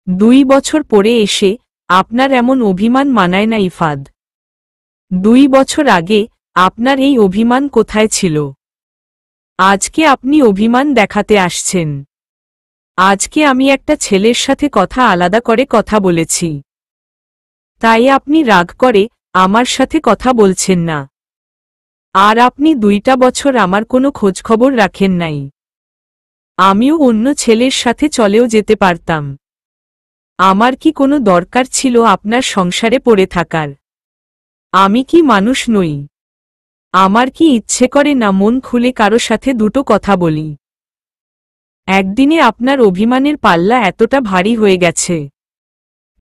2 বছর পরে এসে আপনার এমন অভিমান মানায় না ইফাদ। 2 বছর আগে আপনার এই অভিমান কোথায় ছিল? আজকে আপনি অভিমান দেখাতে আসছেন। আজকে আমি একটা ছেলের সাথে কথা আলাদা করে কথা বলেছি, তাই আপনি রাগ করে আমার সাথে কথা বলছেন না। আর আপনি 2টা বছর আমার কোনো খোঁজখবর রাখেন নাই। আমিও অন্য ছেলের সাথে চলেও যেতে পারতাম। আমার কি কোনো দরকার ছিল আপনার সংসারে পড়ে থাকার? আমি কি মানুষ নই? আমার কি ইচ্ছে করে না মন খুলে কারো সাথে দুটো কথা বলি? একদিনে আপনার অভিমানের পাল্লা এতটা ভারী হয়ে গেছে,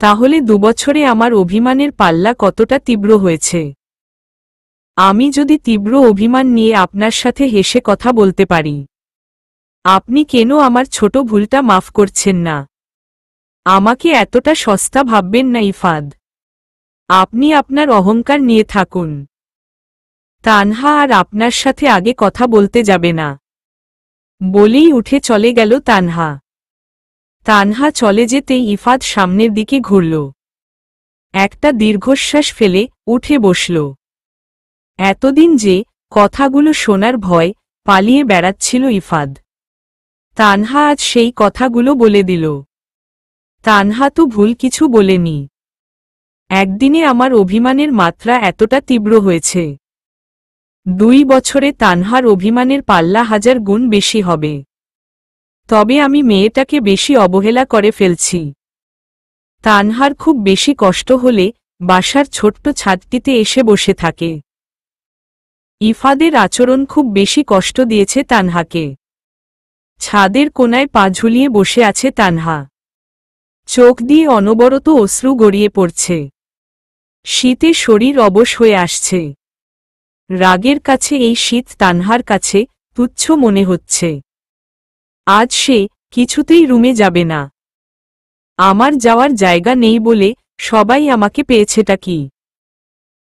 তাহলে 2 বছরে আমার অভিমানের পাল্লা কতটা তীব্র হয়েছে? আমি যদি তীব্র অভিমান নিয়ে আপনার সাথে হেসে কথা বলতে পারি, আপনি কেন আমার ছোট ভুলটা মাফ করছেন না? আমাকে এতটা সস্তা ভাববেন না ইফাদ। আপনি আপনার অহংকার নিয়ে থাকুন। তানহা আর আপনার সাথে আগে কথা বলতে যাবে না বলেই উঠে চলে গেল তানহা। তানহা চলে যেতেই ইফাদ সামনের দিকে ঘুরল, একটা দীর্ঘশ্বাস ফেলে উঠে বসল। এতদিন যে কথাগুলো শোনার ভয় পালিয়ে বেড়াচ্ছিল ইফাদ, তানহা আজ সেই কথাগুলো বলে দিল। তানহা তো ভুল কিছু বলেনি। একদিনে আমার অভিমানের মাত্রা এতটা তীব্র হয়েছে, 2 বছরে তানহার অভিমানের পাল্লা 1000 গুণ বেশি হবে। তবে আমি মেয়েটাকে বেশি অবহেলা করে ফেলছি। তানহার খুব বেশি কষ্ট হলে বাসার ছোট্ট ছাদটিতে এসে বসে থাকে। ইফাদের আচরণ খুব বেশি কষ্ট দিয়েছে তানহাকে। ছাদের কোনায় পা ঝুলিয়ে বসে আছে তানহা, চোখ দিয়ে অনবরত অশ্রু গড়িয়ে পড়ছে। শীতে শরীর অবশ হয়ে আসছে। রাগের কাছে এই শীত তানহার কাছে তুচ্ছ মনে হচ্ছে। আজ সে কিছুতেই রুমে যাবে না। আমার যাওয়ার জায়গা নেই বলে সবাই আমাকে পেয়েছেটা কি?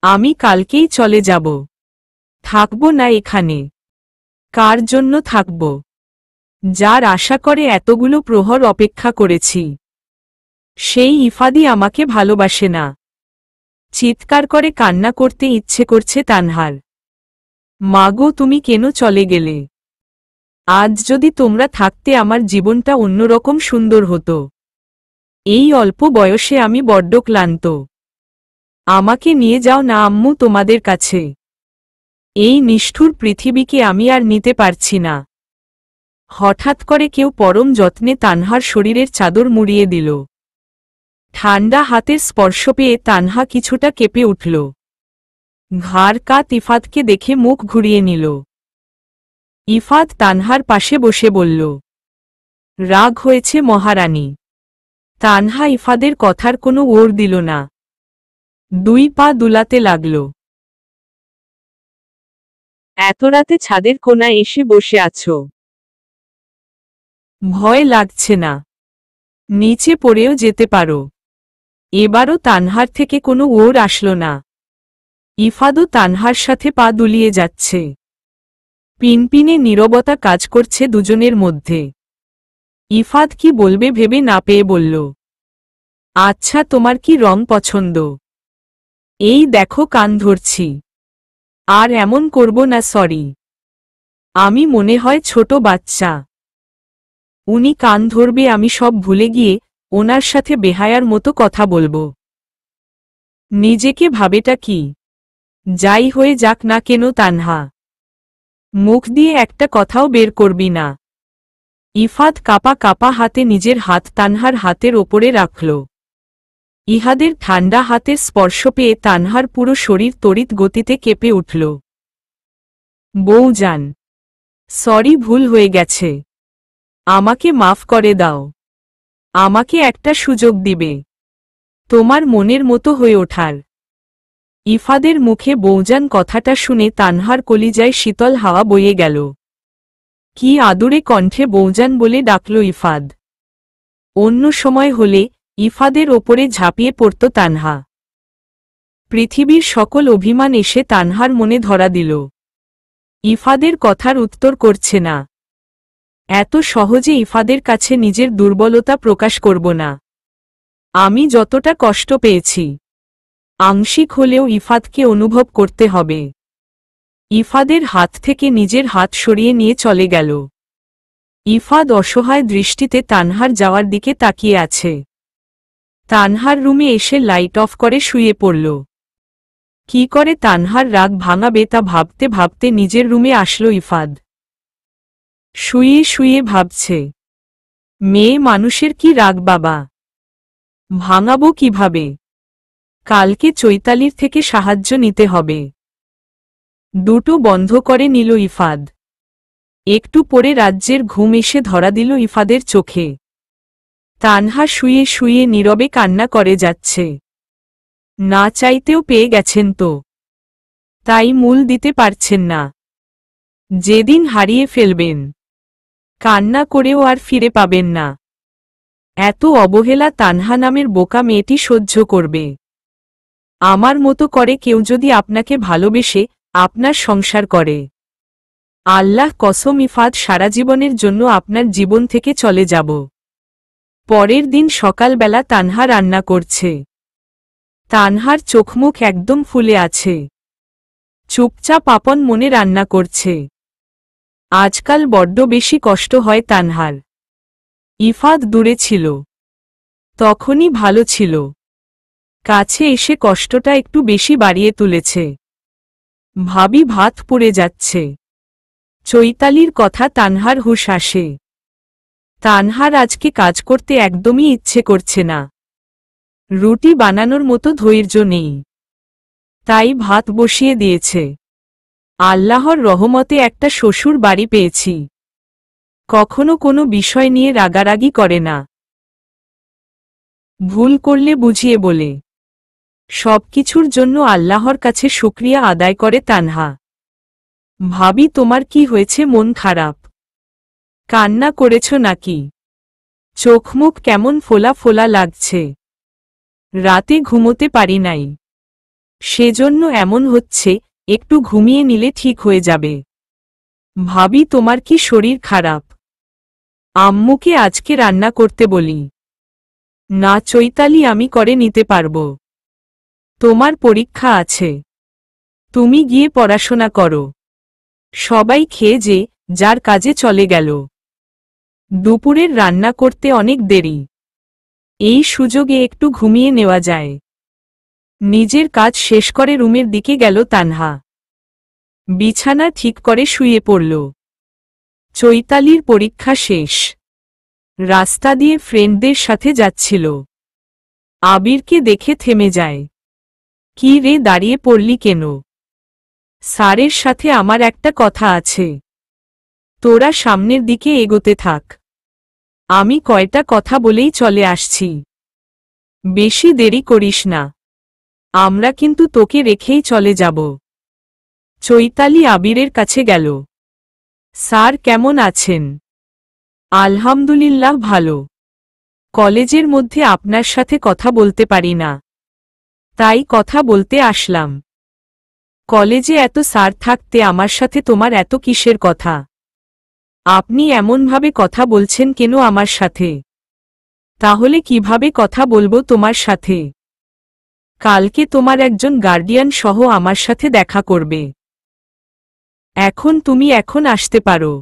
আমি কালকেই চলে যাব। থাকব না এখানে। কার জন্য থাকব? যার আশা করে এতগুলো প্রহর অপেক্ষা করেছি, সেই ইফাদি আমাকে ভালোবাসে না। চিৎকার করে কান্না করতে ইচ্ছে করছে তানহার। মাগো, তুমি কেন চলে গেলে? আজ যদি তোমরা থাকতে আমার জীবনটা অন্যরকম সুন্দর হতো। এই অল্প বয়সে আমি বড্ড ক্লান্ত। আমাকে নিয়ে যাও না আম্মু তোমাদের কাছে। এই নিষ্ঠুর পৃথিবীকে আমি আর নিতে পারছি না। হঠাৎ করে কেউ পরম যত্নে তানহার শরীরের চাদর মুড়িয়ে দিল। ঠান্ডা হাতের স্পর্শ পেয়ে তানহা কিছুটা কেঁপে উঠল। ঘাড় কাত ইফাদকে দেখে মুখ ঘুরিয়ে নিল। ইফাদ তানহার পাশে বসে বলল, রাগ হয়েছে মহারানী। তানহা ইফাদের কথার কোনো ওড় দিল না। 2 পা দুলাতে লাগল। এত রাতে ছাদের কোনায় এসে বসে আছো? ভয় লাগছে না? নিচে পড়েও যেতে পারো। এবারও তানহার থেকে কোনো ওড় আসল না। ইফাদও তানহার সাথে পা দুলিয়ে যাচ্ছে। পিনপিনে নীরবতা কাজ করছে দুজনের মধ্যে। ইফাদ কি বলবে ভেবে না পেয়ে বলল, আচ্ছা, তোমার কি রং পছন্দ? এই দেখো কান ধরছি। আর এমন করব না, সরি। আমি মনে হয় ছোট বাচ্চা। উনি কান ধরবে, আমি সব ভুলে গিয়ে ওনার সাথে বেহায়ার মতো কথা বলবো। নিজেকে ভাবেটা কি? যাই হয়ে যাক না কেন তানহা, মুখ দিয়ে একটা কথাও বের করবি না। ইফাদ কাপা কাপা হাতে নিজের হাত তানহার হাতের ওপরে রাখল। ইহাদের ঠান্ডা হাতের স্পর্শ পেয়ে তানহার পুরো শরীর তড়িৎ গতিতে কেঁপে উঠল। বউজান, সরি, ভুল হয়ে গেছে। আমাকে মাফ করে দাও। আমাকে একটা সুযোগ দিবে তোমার মনের মতো হয়ে ওঠার। ইফাদের মুখে বউজান কথাটা শুনে তানহার কলিজায় শীতল হাওয়া বয়ে গেল। কি আদুরে কণ্ঠে বউজান বলে ডাকল ইফাদ। অন্য সময় হলে ইফাদের ওপরে ঝাঁপিয়ে পড়ত তানহা। পৃথিবীর সকল অভিমান এসে তানহার মনে ধরা দিল। ইফাদের কথার উত্তর করছে না। এত সহজে ইফাদের কাছে নিজের দুর্বলতা প্রকাশ করব না। আমি যতটা কষ্ট পেয়েছি আংশিক হলেও ইফাদকে অনুভব করতে হবে। ইফাদের হাত থেকে নিজের হাত সরিয়ে নিয়ে চলে গেল। ইফাদ অসহায় দৃষ্টিতে তানহার যাওয়ার দিকে তাকিয়ে আছে। তানহার রুমে এসে লাইট অফ করে শুয়ে পড়ল। কি করে তানহার রাগ ভাঙাবে তা ভাবতে ভাবতে নিজের রুমে আসলো ইফাদ। শুয়ে শুয়ে ভাবছে, মেয়ে মানুষের কি রাগ বাবা, ভাঙাবো কিভাবে? কালকে চৈতালির থেকে সাহায্য নিতে হবে। দুটো বন্ধ করে নিল ইফাদ। একটু পরে রাজ্যের ঘুম এসে ধরা দিল ইফাদের চোখে। তানহা শুয়ে শুয়ে নীরবে কান্না করে যাচ্ছে। না চাইতেও পেয়ে গেছেন তো, তাই মূল দিতে পারছেন না। যেদিন হারিয়ে ফেলবেন, কান্না করেও আর ফিরে পাবেন না। এত অবহেলা তানহা নামের বোকা মেয়েটি সহ্য করবে? আমার মতো করে কেউ যদি আপনাকে ভালোবেসে আপনার সংসার করে, আল্লাহ কসম ইফাদ সারা জীবনের জন্য আপনার জীবন থেকে চলে যাব। পরের দিন সকালবেলা তানহা রান্না করছে। তানহার চোখমুখ একদম ফুলে আছে। চুপচাপ আপন মনে রান্না করছে। আজকাল বড্ড বেশি কষ্ট হয় তানহার। ইফাদ দূরে ছিল, তখনই ভালো ছিল। কাছে এসে কষ্টটা একটু বেশি বাড়িয়ে তুলেছে। ভাবি ভাত পুড়ে যাচ্ছে। চৈতালির কথা তানহার হুঁশ আসে। তানহার আজকে কাজ করতে একদমই ইচ্ছে করছে না। রুটি বানানোর মতো ধৈর্য নেই, তাই ভাত বসিয়ে দিয়েছে। আল্লাহর রহমতে একটা শ্বশুর বাড়ি পেয়েছি, কখনো কোনো বিষয় নিয়ে রাগারাগি করে না। ভুল করলে বুঝিয়ে বলে। সবকিছুর জন্য আল্লাহর কাছে শুকরিয়া আদায় করে তানহা। ভাবি তোমার কি হয়েছে, মন খারাপ? কান্না করেছ নাকি? চোখমুখ কেমন ফোলা ফোলা লাগছে। রাতে ঘুমোতে পারি নাই, সেজন্য এমন হচ্ছে। একটু ঘুমিয়ে নিলে ঠিক হয়ে যাবে। ভাবি তোমার কি শরীর খারাপ? আম্মুকে আজকে রান্না করতে বলি। না চৈতালি, আমি করে নিতে পারবো। তোমার পরীক্ষা আছে, তুমি গিয়ে পড়াশোনা করো। সবাই খেয়ে যে যার কাজে চলে গেল। দুপুরের রান্না করতে অনেক দেরি, এই সুযোগে একটু ঘুমিয়ে নেওয়া যায়। নিজের কাজ শেষ করে রুমের দিকে গেল তানহা। বিছানা ঠিক করে শুয়ে পড়ল। চৈতালির পরীক্ষা শেষ, রাস্তা দিয়ে ফ্রেন্ডদের সাথে যাচ্ছিল। আবিরকে দেখে থেমে যায়। কি রে, দাঁড়িয়ে পড়লি কেন? স্যারের সাথে আমার একটা কথা আছে। তোরা সামনের দিকে এগোতে থাক, আমি কয়টা কথা বলেই চলে আসছি। বেশি দেরি করিস না, আমরা কিন্তু তোকে রেখেই চলে যাব। চৈতালি আবিরের কাছে গেল। স্যার কেমন আছেন? আলহামদুলিল্লাহ ভালো। কলেজের মধ্যে আপনার সাথে কথা বলতে পারি না, তাই কথা বলতে আসলাম। কলেজে এত স্যার থাকতে আমার সাথে তোমার এত কিসের কথা? আপনি এমনভাবে কথা বলছেন কেন আমার সাথে? তাহলে কিভাবে কথা বলবো তোমার সাথে? কালকে তোমার একজন গার্ডিয়ান সহ আমার সাথে দেখা করবে। তুমি এখন আসতে পারো।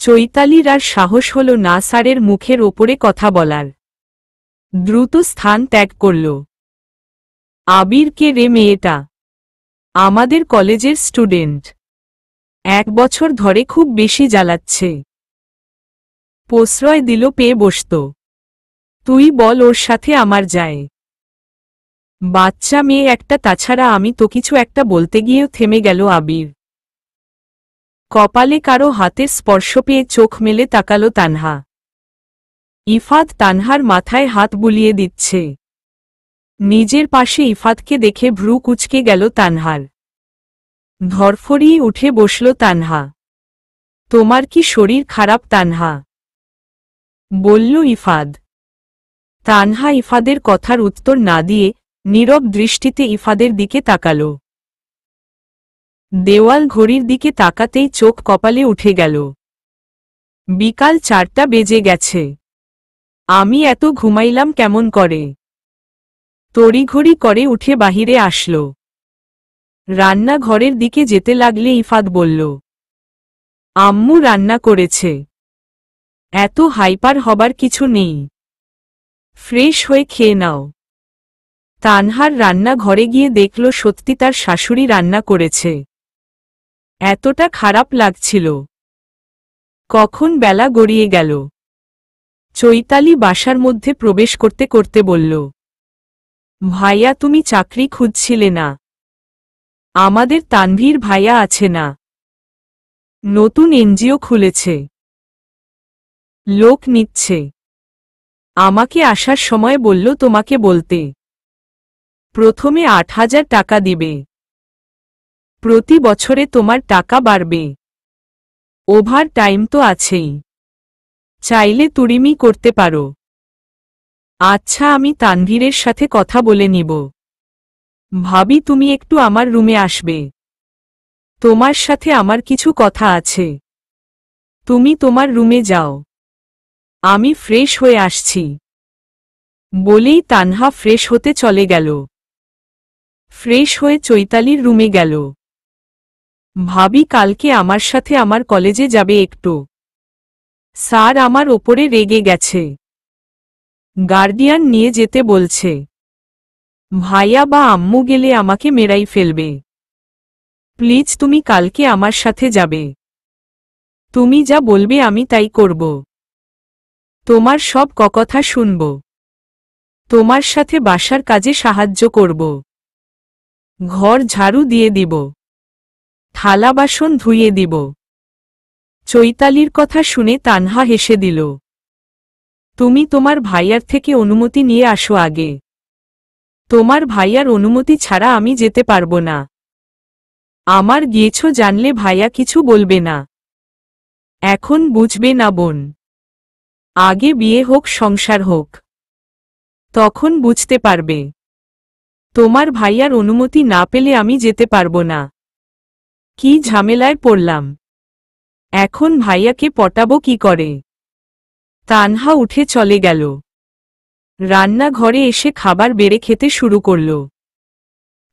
চৈতালির আর সাহস হল না স্যারের মুখের ওপরে কথা বলার। দ্রুত স্থান ত্যাগ করল। আবির কে রে মেয়েটা? আমাদের কলেজের স্টুডেন্ট, 1 বছর ধরে খুব বেশি জ্বালাচ্ছে। প্রশ্রয় দিল পেয়ে বসত। তুই বল ওর সাথে আমার যায়। বাচ্চা মেয়ে একটা, তাছাড়া আমি তো কিছু একটা বলতে গিয়েও থেমে গেল আবির। কপালে কারো হাতের স্পর্শ পেয়ে চোখ মেলে তাকালো তানহা। ইফাদ তানহার মাথায় হাত বুলিয়ে দিচ্ছে। নিজের পাশে ইফাদকে দেখে ভ্রু কুঁচকে গেল তানহার। ধরফরিয়ে উঠে বসল তানহা। তোমার কি শরীর খারাপ তানহা? বলল ইফাদ। তানহা ইফাদের কথার উত্তর না দিয়ে নীরব দৃষ্টিতে ইফাদের দিকে তাকাল। দেওয়াল ঘড়ির দিকে তাকাতেই চোখ কপালে উঠে গেল। বিকাল 4টা বেজে গেছে। আমি এত ঘুমাইলাম কেমন করে। তড়িঘড়ি করে উঠে বাহিরে আসলো। রান্নাঘরের দিকে যেতে লাগলে ইফাত বলল, আম্মু রান্না করেছে। এত হাইপার হবার কিছু নেই, ফ্রেশ হয়ে খেয়ে নাও। তানহার রান্নাঘরে গিয়ে দেখল সত্যি তার শাশুড়ি রান্না করেছে। এতটা খারাপ লাগছিল। কখন বেলা গড়িয়ে গেল। চৈতালি বাসার মধ্যে প্রবেশ করতে করতে বলল, ভাইয়া তুমি চাকরি খুঁজছিলে না? আমাদের তানভীর ভাইয়া আছে না, নতুন এনজিও খুলেছে, লোক নিচ্ছে। আমাকে আসার সময় বলল তোমাকে বলতে। প্রথমে ৮,০০০ টাকা দিবে, প্রতি বছরে তোমার টাকা বাড়বে, ওভার টাইম তো আছেই, চাইলে তুরিমি করতে পারো। আচ্ছা আমি তানভীরের সাথে কথা বলে নিব। ভাবি তুমি একটু আমার রুমে আসবে, তোমার সাথে আমার কিছু কথা আছে। তুমি তোমার রুমে যাও, আমি ফ্রেশ হয়ে আসছি। বলেই তানহা ফ্রেশ হতে চলে গেল। ফ্রেশ হয়ে চৈতালির রুমে গেল। ভাবি কালকে আমার সাথে আমার কলেজে যাবে একটু। স্যার আমার ওপরে রেগে গেছে, গার্ডিয়ান নিয়ে যেতে বলছে। ভাইয়া বা আম্মু গেলে আমাকে মেরাই ফেলবে। প্লিজ তুমি কালকে আমার সাথে যাবে। তুমি যা বলবে আমি তাই করব। তোমার সব কথা শুনব। তোমার সাথে বাসার কাজে সাহায্য করব। ঘর ঝাড়ু দিয়ে দিব, থালা বাসন ধুইয়ে দিব। চৈতালির কথা শুনে তানহা হেসে দিল। তুমি তোমার ভাইয়ার থেকে অনুমতি নিয়ে আসো আগে। তোমার ভাইয়ার অনুমতি ছাড়া আমি যেতে পারবো না। আমার গিয়েছ জানলে ভাইয়া কিছু বলবে না। এখন বুঝবে না বোন, আগে বিয়ে হোক সংসার হোক, তখন বুঝতে পারবে। তোমার ভাইয়ার অনুমতি না পেলে আমি যেতে পারবো না। কি ঝামেলায় পড়লাম। এখন ভাইয়াকে পটাবো কি করে। তানহা উঠে চলে গেল। রান্নাঘরে এসে খাবার বেড়ে খেতে শুরু করল।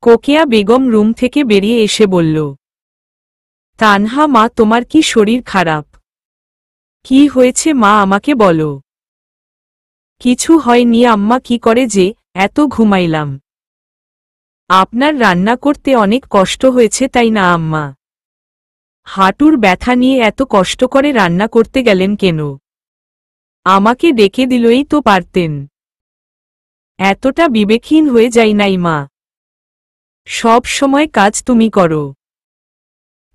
কোকেয়া বেগম রুম থেকে বেরিয়ে এসে বলল, তানহা মা তোমার কি শরীর খারাপ? কি হয়েছে মা আমাকে বলো। কিছু হয়নি আম্মা, কি করে যে এত ঘুমাইলাম। আপনার রান্না করতে অনেক কষ্ট হয়েছে তাই না আম্মা? হাঁটুর ব্যথা নিয়ে এত কষ্ট করে রান্না করতে গেলেন কেন? আমাকে ডেকে দিলই তো পারতেন। এতটা বিবেকহীন হয়ে যাই নাই মা। সব সময় কাজ তুমি করো।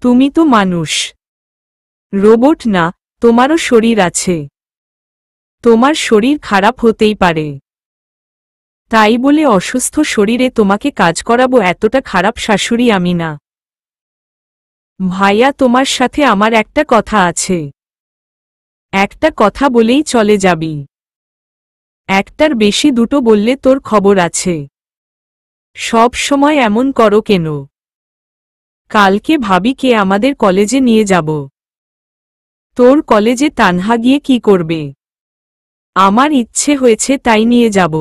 তুমি তো মানুষ, রোবট না। তোমারও শরীর আছে, তোমার শরীর খারাপ হতেই পারে। তাই বলে অসুস্থ শরীরে তোমাকে কাজ করাবো এতটা খারাপ শাশুড়ি আমি না। ভাইয়া তোমার সাথে আমার একটা কথা আছে। একটা কথা বলেই চলে যাবি? একটার বেশি দুটো বললে তোর খবর আছে। সব সময় এমন করো কেন? কালকে ভাবিকে আমাদের কলেজে নিয়ে যাব। তোর কলেজে তানহা গিয়ে কি করবে? আমার ইচ্ছে হয়েছে তাই নিয়ে যাব।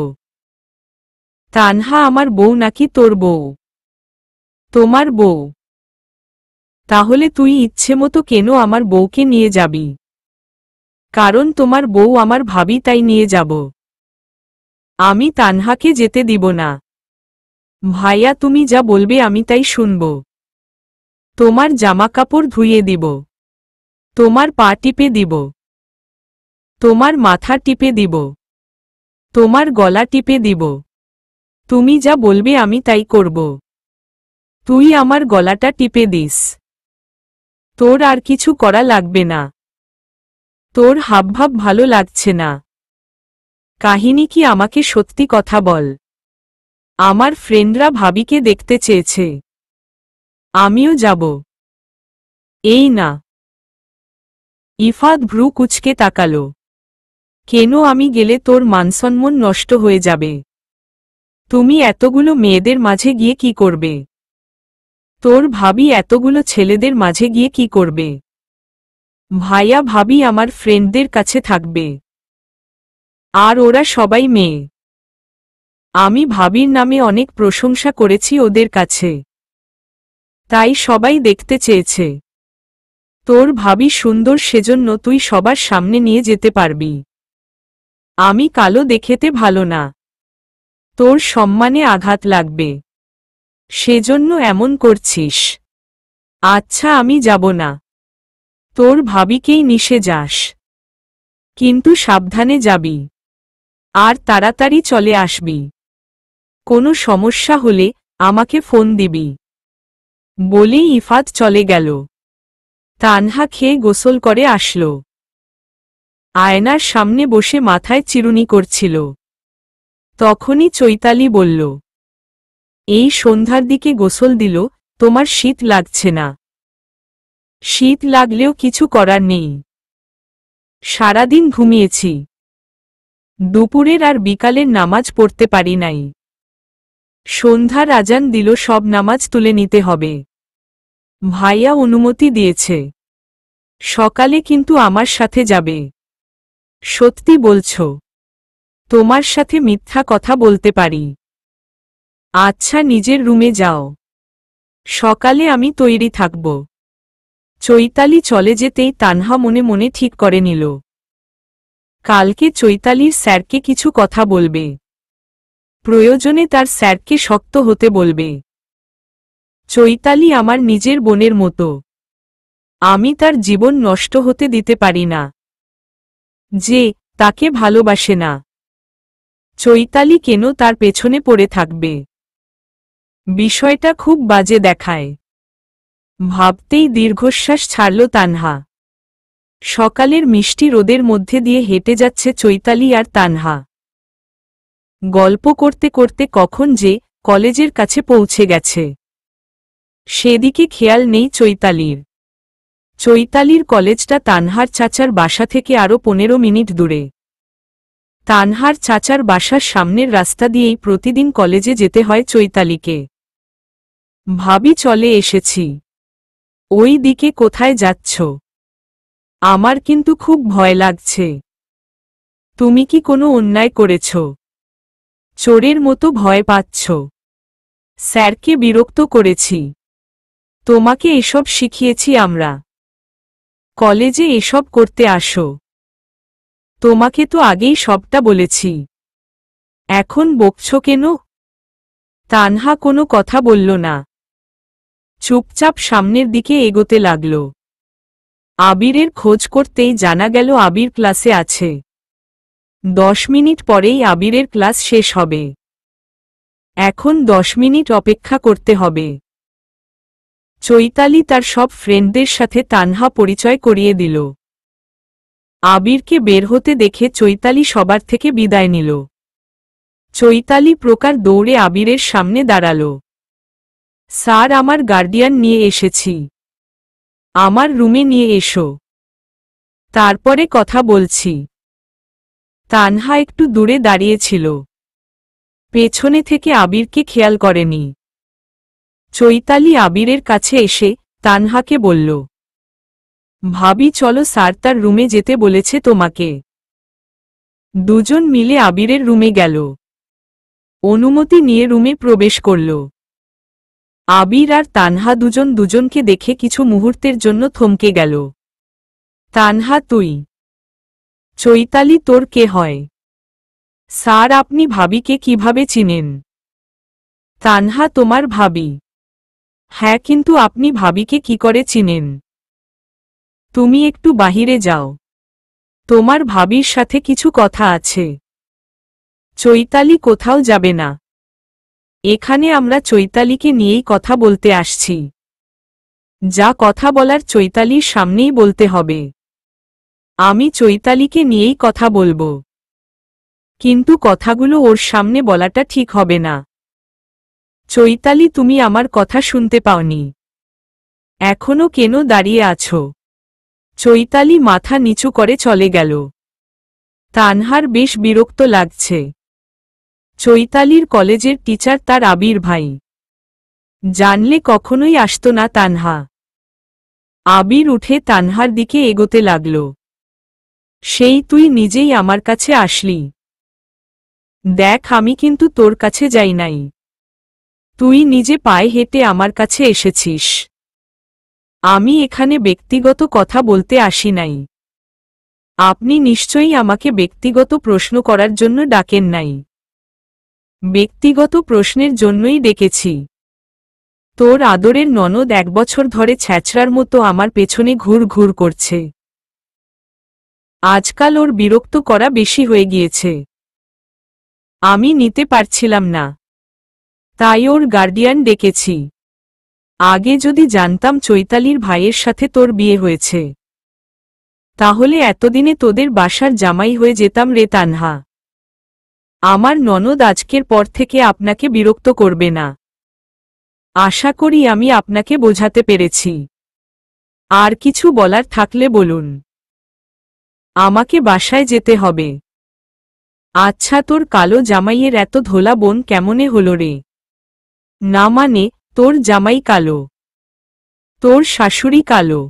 তানহা আমার বউ নাকি তোর বউ? তোমার বউ। তাহলে তুই ইচ্ছে মতো কেন আমার বউকে নিয়ে যাবি? কারণ তোমার বউ আমার ভাবি তাই নিয়ে যাব। আমি তানহাকে যেতে দিব না। ভাইয়া তুমি যা বলবে আমি তাই শুনব। তোমার জামাকাপড় ধুইয়ে দিব, তোমার পা টিপে দিব, তোমার মাথা টিপে দিব, তোমার গলা টিপে দিব। তুমি যা বলবে আমি তাই করব। তুই আমার গলাটা টিপে দিস। তোর আর কিছু করা লাগবে না। তোর হাবভাব ভালো লাগছে না। কাহিনী কি আমাকে সত্যি কথা বল। আমার ফ্রেন্ডরা ভাবিকে দেখতে চেয়েছে, আমিও যাব। এই না। ইফাত ভ্রু কুচকে তাকালো। কেন আমি গেলে তোর মানসম্মান নষ্ট হয়ে যাবে। তুমি এতগুলো মেয়েদের মাঝে গিয়ে কি করবে? তোর ভাবি এতগুলো ছেলেদের মাঝে গিয়ে কি করবে? ভাইয়া ভাবি আমার ফ্রেন্ডদের কাছে থাকবে। আর ওরা সবাই মেয়ে। আমি ভাবির নামে অনেক প্রশংসা করেছি ওদের কাছে, তাই সবাই দেখতে চেয়েছে। তোর ভাবি সুন্দর, সেজন্য তুই সবার সামনে নিয়ে যেতে পারবি। আমি কালো দেখেতে ভালো না, তোর সম্মানে আঘাত লাগবে, সেজন্য এমন করছিস। আচ্ছা, আমি যাব না, তোর ভাবিকেই নিশে যাস, কিন্তু সাবধানে যাবি আর তাড়াতাড়ি চলে আসবি। কোনো সমস্যা হলে আমাকে ফোন দিবি। বলেই ইফাত চলে গেল। তানহা খেয়ে গোসল করে আসলো। আয়নার সামনে বসে মাথায় চিরুনি করছিল। তখনই চৈতালি বলল, এই সন্ধ্যার দিকে গোসল দিল, তোমার শীত লাগছে না? শীত লাগলেও কিছু করার নেই, সারাদিন ঘুমিয়েছি, দুপুরের আর বিকালের নামাজ পড়তে পারি নাই। সন্ধ্যার আজান দিল, সব নামাজ তুলে নিতে হবে। ভাইয়া অনুমতি দিয়েছে, সকালে কিন্তু আমার সাথে যাবে। সত্যি বলছো? তোমার সাথে মিথ্যা কথা বলতে পারি। আচ্ছা, নিজের রুমে যাও, সকালে আমি তৈরি থাকব। চৈতালি চলে যেতেই তানহা মনে মনে ঠিক করে নিল, কালকে চৈতালির স্যারকে কিছু কথা বলবে, প্রয়োজনে তার স্যারকে শক্ত হতে বলবে। চৈতালি আমার নিজের বোনের মতো, আমি তার জীবন নষ্ট হতে দিতে পারি না। যে তাকে ভালোবাসে না, চৈতালি কেন তার পেছনে পড়ে থাকবে? বিষয়টা খুব বাজে দেখায়। ভাবতেই দীর্ঘশ্বাস ছাড়ল তানহা। সকালের মিষ্টি রোদের মধ্যে দিয়ে হেঁটে যাচ্ছে চৈতালি আর তানহা। গল্প করতে করতে কখন যে কলেজের কাছে পৌঁছে গেছে, সেদিকে খেয়াল নেই চৈতালির। চৈতালির কলেজটা তানহার চাচার বাসা থেকে আরও 15 মিনিট দূরে। তানহার চাচার বাসার সামনের রাস্তা দিয়েই প্রতিদিন কলেজে যেতে হয় চৈতালিকে। ভাবি, চলে এসেছি। ওই দিকে কোথায় যাচ্ছ? আমার কিন্তু খুব ভয় লাগছে। তুমি কি কোনো অন্যায় করেছ? চোরের মতো ভয় পাচ্ছ? স্যারকে বিরক্ত করেছি? তোমাকে এসব শিখিয়েছি আমরা? কলেজে এসব করতে আসো? তোমাকে তো আগেই সবটা বলেছি, এখন বকছ কেন? তানহা কোনো কথা বলল না, চুপচাপ সামনের দিকে এগোতে লাগল। আবিরের খোঁজ করতেই জানা গেল আবির ক্লাসে আছে। 10 মিনিট পরেই আবিরের ক্লাস শেষ হবে। এখন 10 মিনিট অপেক্ষা করতে হবে। চৈতালি তার সব ফ্রেন্ডদের সাথে তানহা পরিচয় করিয়ে দিল। আবিরকে বের হতে দেখে চৈতালি সবার থেকে বিদায় নিল। চৈতালি প্রকার দৌড়ে আবিরের সামনে দাঁড়াল। স্যার, আমার গার্ডিয়ান নিয়ে এসেছি, আমার রুমে নিয়ে এসো, তারপরে কথা বলছি। তানহা একটু দূরে দাঁড়িয়েছিল, পেছনে থেকে আবিরকে খেয়াল করেনি। চৈতালি আবিরের কাছে এসে তানহাকে বলল, ভাবি চলো, স্যার তার রুমে যেতে বলেছে তোমাকে। দুজন মিলে আবিরের রুমে গেল। অনুমতি নিয়ে রুমে প্রবেশ করল। আবির আর তানহা দুজন দুজনকে দেখে কিছু মুহূর্তের জন্য থমকে গেল। তানহা, তুই? চৈতালি, তোর কে হয়? স্যার, আপনি ভাবিকে কিভাবে চিনেন? তানহা, তোমার ভাবি? হ্যাঁ, কিন্তু আপনি ভাবিকে কি করে চিনেন? তুমি একটু বাহিরে যাও, তোমার ভাবির সাথে কিছু কথা আছে। চৈতালি কোথাও যাবে না, এখানে আমরা চৈতালিকে নিয়েই কথা বলতে আসছি। যা কথা বলার চৈতালির সামনেই বলতে হবে। আমি চৈতালিকে নিয়েই কথা বলবো, কিন্তু কথাগুলো ওর সামনে বলাটা ঠিক হবে না। চৈতালি, তুমি আমার কথা শুনতে পাওনি? এখনো কেন দাঁড়িয়ে আছো? চৈতালি মাথা নিচু করে চলে গেল। তানহার বেশ বিরক্ত লাগছে। চৈতালির কলেজের টিচার তার আবির ভাই, জানলে কখনোই আসতো না তানহা। আবির উঠে তানহার দিকে এগোতে লাগল। সেই তুই নিজেই আমার কাছে আসলি। দেখ, আমি কিন্তু তোর কাছে যাই নাই। তুই নিজে পায়ে হেঁটে আমার কাছে এসেছিস। আমি এখানে ব্যক্তিগত কথা বলতে আসি নাই। আপনি নিশ্চয়ই আমাকে ব্যক্তিগত প্রশ্ন করার জন্য ডাকেন নাই। ব্যক্তিগত প্রশ্নের জন্যই ডেকেছি। তোর আদরের ননদ 1 বছর ধরে ছ্যাঁচড়ার মতো আমার পেছনে ঘুর ঘুর করছে। আজকাল ওর বিরক্ত করা বেশি হয়ে গিয়েছে। আমি নিতে পারছিলাম না, তাই ওর গার্ডিয়ান ডেকেছি। আগে যদি জানতাম চৈতালির ভাইয়ের সাথে তোর বিয়ে হয়েছে, তাহলে এতদিনে তোদের বাসার জামাই হয়ে যেতাম রে তানহা। আমার ননদ আজকের পর থেকে আপনাকে বিরক্ত করবে না। আশা করি আমি আপনাকে বোঝাতে পেরেছি। আর কিছু বলার থাকলে বলুন। আমাকে বাসায় যেতে হবে। আচ্ছা, তোর কালো জামাইয়ের এত ধোলা বোন কেমনে হলো রে? না মানে, তোর জামাই কালো? তোর শাশুড়ি কালো?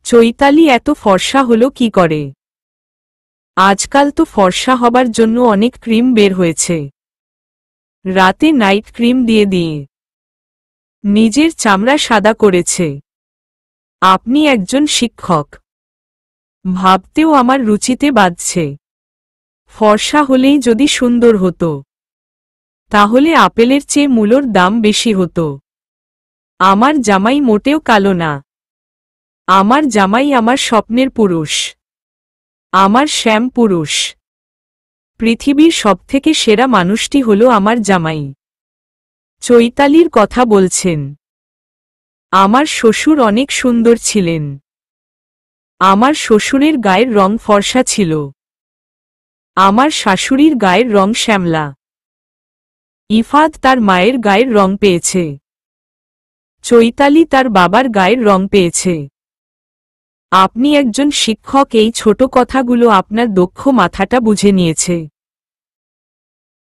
চৈতালি এত ফর্সা হলো কি করে? আজকাল তো ফর্সা হবার জন্য অনেক ক্রিম বের হয়েছে। রাতে নাইট ক্রিম দিয়ে দিয়ে নিজের চামড়া সাদা করেছে। আপনি একজন শিক্ষক, ভাবতেও আমার রুচিতে বাজছে। ফর্সা হলেই যদি সুন্দর হতো, তাহলে আপেলের চেয়ে মূলোর দাম বেশি হতো। আমার জামাই মোটেও কালো না। আমার জামাই আমার স্বপ্নের পুরুষ, আমার শ্যাম পুরুষ। পৃথিবীর সবথেকে সেরা মানুষটি হলো আমার জামাই। চৈতালির কথা বলছেন? আমার শ্বশুর অনেক সুন্দর ছিলেন। আমার শ্বশুরের গায়ের রং ফর্সা ছিল। আমার শাশুড়ির গায়ের রং শ্যামলা। ইফাত তার মায়ের গায়ের রং পেয়েছে। চৈতালি তার বাবার গায়ের রং পেয়েছে। আপনি একজন শিক্ষক, এই ছোট কথাগুলো আপনার দক্ষ মাথাটা বুঝে নিয়েছে।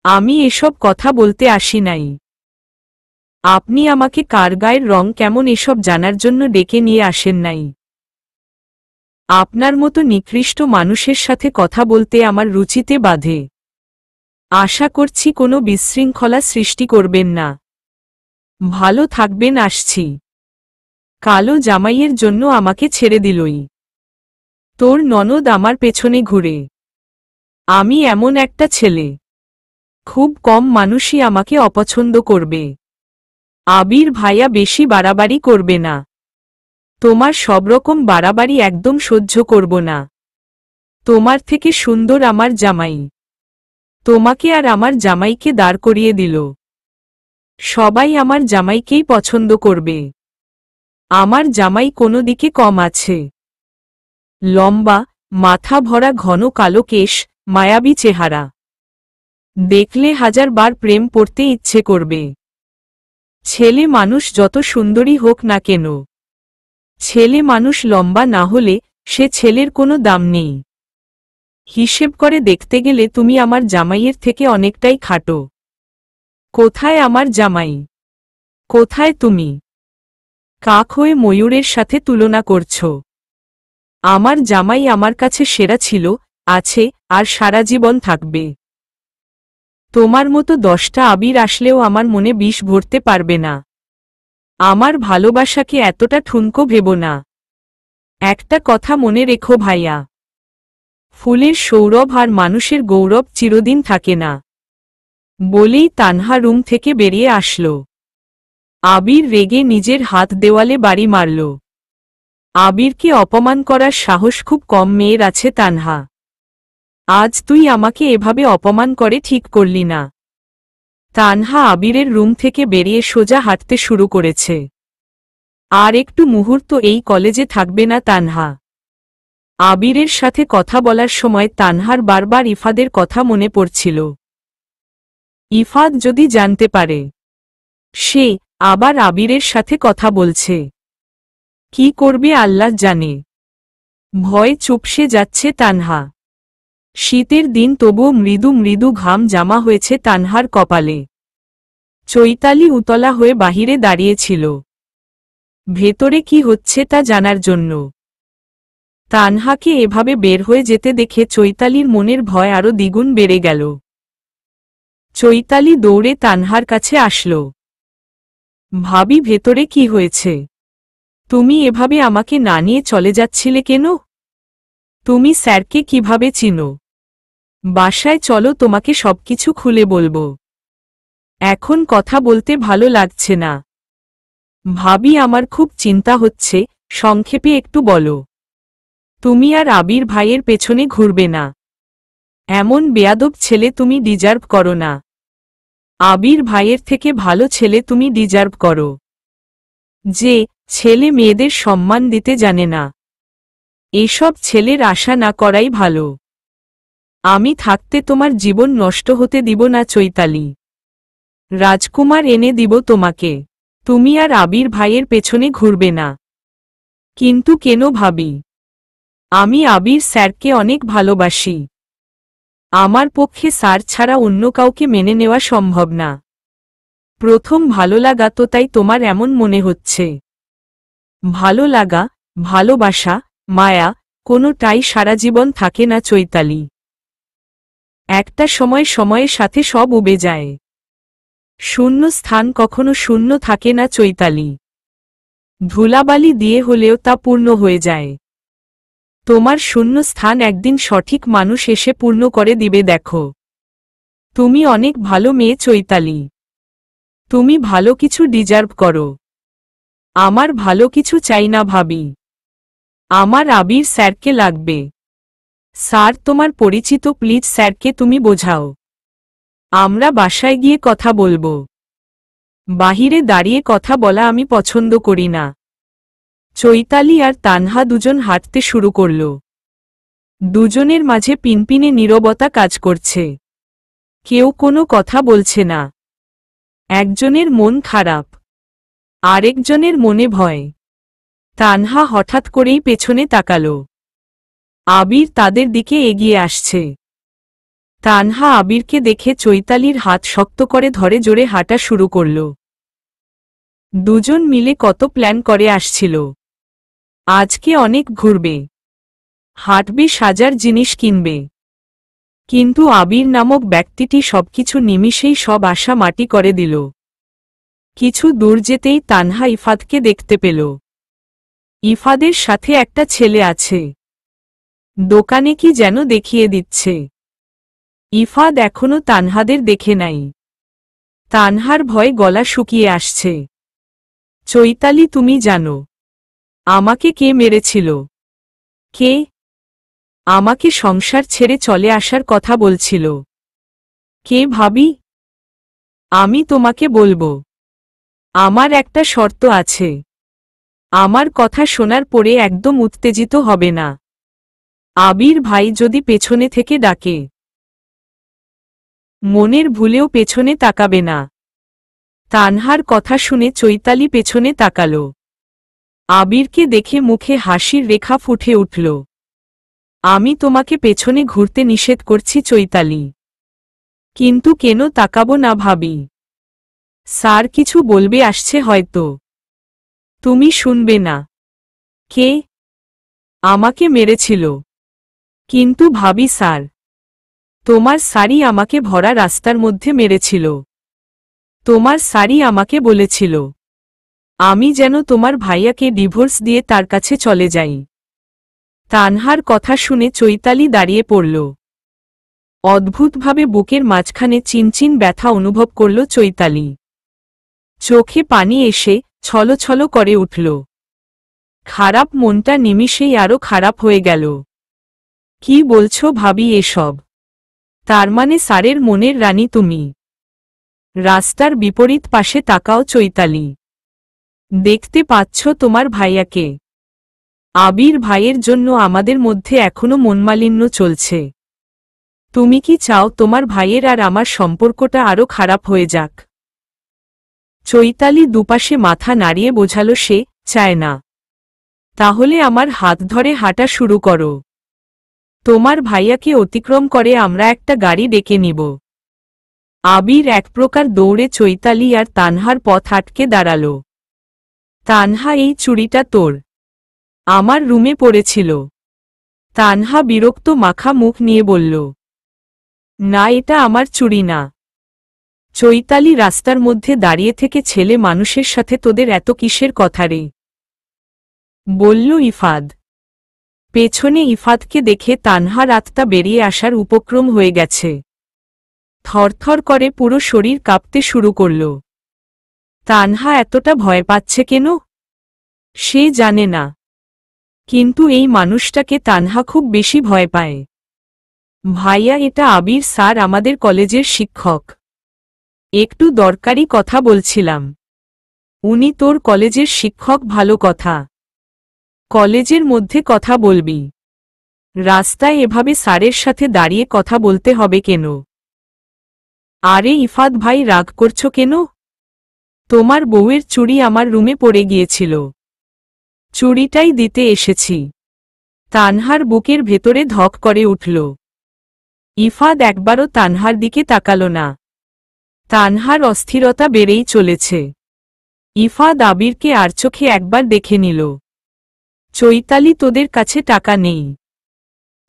আমি এসব কথা বলতে আসি নাই। আপনি আমাকে কার গায়ের রং কেমন এসব জানার জন্য ডেকে নিয়ে আসেন নাই। আপনার মতো নিকৃষ্ট মানুষের সাথে কথা বলতে আমার রুচিতে বাধে। আশা করছি কোনো বিশৃঙ্খলা সৃষ্টি করবেন না। ভালো থাকবেন, আসছি। কালো জামাইয়ের জন্য আমাকে ছেড়ে দিলই। তোর ননদ আমার পেছনে ঘুরে। আমি এমন একটা ছেলে, খুব কম মানুষই আমাকে অপছন্দ করবে। আবির ভাইয়া বেশি বাড়াবাড়ি করবে না। তোমার সব রকম বাড়াবাড়ি একদম সহ্য করব না। তোমার থেকে সুন্দর আমার জামাই। তোমাকে আর আমার জামাইকে দাঁড় করিয়ে দিল। সবাই আমার জামাইকেই পছন্দ করবে। আমার জামাই কোনো দিকে কম আছে? লম্বা, মাথা ভরা ঘন কালো কেশ, মায়াবী চেহারা। দেখলে 1000 বার প্রেম করতে ইচ্ছে করবে। ছেলে মানুষ যত সুন্দরী হোক না কেন, ছেলে মানুষ লম্বা না হলে সে ছেলের কোনো দাম নেই। হিসেব করে দেখতে গেলে তুমি আমার জামাইয়ের থেকে অনেকটাই খাটো। কোথায় আমার জামাই? কোথায় তুমি? কাক হয়ে ময়ূরের সাথে তুলনা করছ। আমার জামাই আমার কাছে সেরা ছিল, আছে, আর সারা জীবন থাকবে। তোমার মতো 10টা আবির আসলেও আমার মনে বিষ ভরতে পারবে না। আমার ভালোবাসাকে এতটা ঠুনকো ভেবো না। একটা কথা মনে রেখো ভাইয়া, ফুলের সৌরভ আর মানুষের গৌরব চিরদিন থাকে না। বলেই তানহা রুম থেকে বেরিয়ে আসল। আবির রেগে নিজের হাত দেওয়ালে বাড়ি মারল। আবিরকে অপমান করার সাহস খুব কম মেয়ের আছে তানহা। আজ তুই আমাকে এভাবে অপমান করে ঠিক করলি না। তানহা আবিরের রুম থেকে বেরিয়ে সোজা হাঁটতে শুরু করেছে। আর একটু মুহূর্ত এই কলেজে থাকবে না তানহা। আবিরের সাথে কথা বলার সময় তানহার বারবার ইফাদের কথা মনে পড়ছিল। ইফাদ যদি জানতে পারে সে আবার আবিরের সাথে কথা বলছে, কি করবে আল্লাহ জানে। ভয় চুপসে যাচ্ছে তানহা। শীতের দিন তবুও মৃদু মৃদু ঘাম জামা হয়েছে তানহার কপালে। চৈতালি উতলা হয়ে বাহিরে দাঁড়িয়েছিল, ভেতরে কি হচ্ছে তা জানার জন্য। তানহাকে এভাবে বের হয়ে যেতে দেখে চৈতালির মনের ভয় আরো দ্বিগুণ বেড়ে গেল। চৈতালি দৌড়ে তানহার কাছে আসলো। ভাবি, ভেতরে কি হয়েছে? তুমি এভাবে আমাকে না নিয়ে চলে যাচ্ছিলে কেন? তুমি স্যারকে কিভাবে চিনো? বাসায় চলো, তোমাকে সবকিছু খুলে বলবো। এখন কথা বলতে ভালো লাগছে না। ভাবি, আমার খুব চিন্তা হচ্ছে, সংক্ষেপে একটু বলো। তুমি আর আবির ভাইয়ের পেছনে ঘুরবে না। এমন বেয়াদব ছেলে তুমি ডিজার্ভ করো না। আবির ভাইয়ের থেকে ভালো ছেলে তুমি ডিজার্ভ করো, যে ছেলে মেয়েদের সম্মান দিতে জানে না। এসব ছেলের আশা না করাই ভালো। আমি থাকতে তোমার জীবন নষ্ট হতে দিব না চৈতালি। রাজকুমার এনে দিব তোমাকে। তুমি আর আবির ভাইয়ের পেছনে ঘুরবে না। কিন্তু কেন ভাবি? আমি আবির স্যারকে অনেক ভালোবাসি। আমার পক্ষে স্যার ছাড়া অন্য কাউকে মেনে নেওয়া সম্ভব না। প্রথম ভালো লাগা তো, তাই তোমার এমন মনে হচ্ছে। ভালো লাগা, ভালোবাসা, মায়া কোনোটাই সারা জীবন থাকে না চৈতালি। একটা সময় সময়ের সাথে সব উবে যায়। শূন্য স্থান কখনো শূন্য থাকে না চৈতালি। ধুলাবালি দিয়ে হলেও তা পূর্ণ হয়ে যায়। তোমার শূন্য স্থান একদিন সঠিক মানুষ এসে পূর্ণ করে দিবে, দেখো। তুমি অনেক ভালো মেয়ে চৈতালি। তুমি ভালো কিছু ডিজার্ভ করো। আমার ভালো কিছু চাই না ভাবি। আমার আবির স্যারকে লাগবে। স্যার তোমার পরিচিত, প্লিজ স্যারকে তুমি বোঝাও। আমরা বাসায় গিয়ে কথা বলবো। বাহিরে দাঁড়িয়ে কথা বলা আমি পছন্দ করি না। চৈতালি আর তানহা দুজন হাঁটতে শুরু করল। দুজনের মাঝে পিনপিনে নীরবতা কাজ করছে। কেউ কোনো কথা বলছে না। একজনের মন খারাপ, আরেকজনের মনে ভয়। তানহা হঠাৎ করেই পেছনে তাকাল। আবির তাদের দিকে এগিয়ে আসছে। তানহা আবিরকে দেখে চৈতালির হাত শক্ত করে ধরে জোরে হাঁটা শুরু করল। দুজন মিলে কত প্ল্যান করে আসছিল। আজকে অনেক ঘুরবে, হাঁটবে, সাজার জিনিস কিনবে। কিন্তু আবির নামক ব্যক্তিটি সবকিছু নিমিষেই সব আশা মাটি করে দিল। কিছু দূর যেতেই তানহা ইফাদকে দেখতে পেল। ইফাদের সাথে একটা ছেলে আছে। দোকানে কি যেন দেখিয়ে দিচ্ছে। ইফাদ এখনো তানহাদের দেখে নাই। তানহার ভয়ে গলা শুকিয়ে আসছে। চৈতালি, তুমি জানো আমাকে কে মেরেছিল? কে আমাকে সংসার ছেড়ে চলে আসার কথা বলছিল? কে ভাবি? আমি তোমাকে বলবো। আমার একটা শর্ত আছে। আমার কথা শোনার পরে একদম উত্তেজিত হবে না। আবির ভাই যদি পেছনে থেকে ডাকে, মনের ভুলেও পেছনে তাকাবে না। তানহার কথা শুনে চৈতালি পেছনে তাকাল। আবিরকে দেখে মুখে হাসির রেখা ফুটে উঠল। আমি তোমাকে পেছনে ঘুরতে নিষেধ করছি চৈতালি। কিন্তু কেন তাকাবো না ভাবি? স্যার কিছু বলবে আসছে হয়তো। তুমি শুনবে না। কে আমাকে মেরেছিল? কিন্তু ভাবি, স্যার তোমার স্যারই আমাকে ভরা রাস্তার মধ্যে মেরেছিল। তোমার স্যারই আমাকে বলেছিল আমি যেন তোমার ভাইয়াকে ডিভোর্স দিয়ে তার কাছে চলে যাই। তানহার কথা শুনে চৈতালি দাঁড়িয়ে পড়ল। অদ্ভুতভাবে বুকের মাঝখানে চিনচিন ব্যথা অনুভব করল চৈতালি। চোখে পানি এসে ছলছল করে উঠল। খারাপ মনটা নিমিষেই আরো খারাপ হয়ে গেল। কি বলছো ভাবি এসব? তার মানে স্যারের মনের রানী তুমি? রাস্তার বিপরীত পাশে তাকাও চৈতালি। দেখতে পাচ্ছ তোমার ভাইয়াকে? আবির ভাইয়ের জন্য আমাদের মধ্যে এখনো মনমালিন্য চলছে। তুমি কি চাও তোমার ভাইয়ের আর আমার সম্পর্কটা আরো খারাপ হয়ে যাক? চৈতালি দুপাশে মাথা নাড়িয়ে বোঝালো সে চায় না। তাহলে আমার হাত ধরে হাঁটা শুরু করো। তোমার ভাইয়াকে অতিক্রম করে আমরা একটা গাড়ি ডেকে নিব। আবির এক প্রকার দৌড়ে চৈতালি আর তানহার পথ আটকে দাঁড়াল। তানহা, এই চুড়িটা তোর? আমার রুমে পড়েছিল। তানহা বিরক্ত মাখা মুখ নিয়ে বলল, না, এটা আমার চুড়ি না। চৈতালি রাস্তার মধ্যে দাঁড়িয়ে থেকে ছেলে মানুষের সাথে তোদের এত কিসের কথা রে, বলল ইফাদ। পেছনে ইফাদকে দেখে তানহার আত্মা বেরিয়ে আসার উপক্রম হয়ে গেছে। থরথর করে পুরো শরীর কাঁপতে শুরু করল। তানহা এতটা ভয় পাচ্ছে কেন সে জানে না, কিন্তু এই মানুষটাকে তানহা খুব বেশি ভয় পায়। ভাইয়া, এটা আবির স্যার, আমাদের কলেজের শিক্ষক। একটু দরকারি কথা বলছিলাম। উনি তোর কলেজের শিক্ষক? ভালো কথা। কলেজের মধ্যে কথা বলবি, রাস্তায় এভাবে স্যারের সাথে দাঁড়িয়ে কথা বলতে হবে কেন? আরে ইফাদ ভাই, রাগ করছো কেন? তোমার বউয়ের চুড়ি আমার রুমে পড়ে গিয়েছিল, চুড়িটাই দিতে এসেছি। তানহার বুকের ভেতরে ধক করে উঠল। ইফাদ একবারও তানহার দিকে তাকাল না। তানহার অস্থিরতা বেড়েই চলেছে। ইফাদ আবিরকে আর চোখে একবার দেখে নিল। চৈতালি, তোদের কাছে টাকা নেই,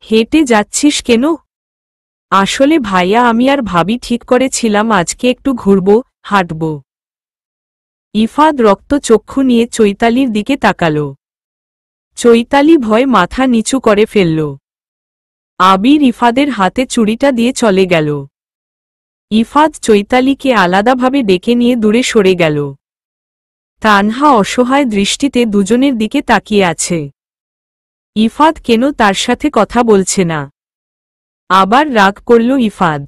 হেঁটে যাচ্ছিস কেন? আসলে ভাইয়া, আমি আর ভাবি ঠিক করেছিলাম আজকে একটু ঘুরব, হাঁটব। ইফাদ রক্তচক্ষু নিয়ে চৈতালির দিকে তাকাল। চৈতালি ভয়ে মাথা নিচু করে ফেলল। আবির ইফাদের হাতে চুড়িটা দিয়ে চলে গেল। ইফাদ চৈতালিকে আলাদাভাবে ডেকে নিয়ে দূরে সরে গেল। তানহা অসহায় দৃষ্টিতে দুজনের দিকে তাকিয়ে আছে। ইফাদ কেন তার সাথে কথা বলছে না? আবার রাগ করল ইফাদ।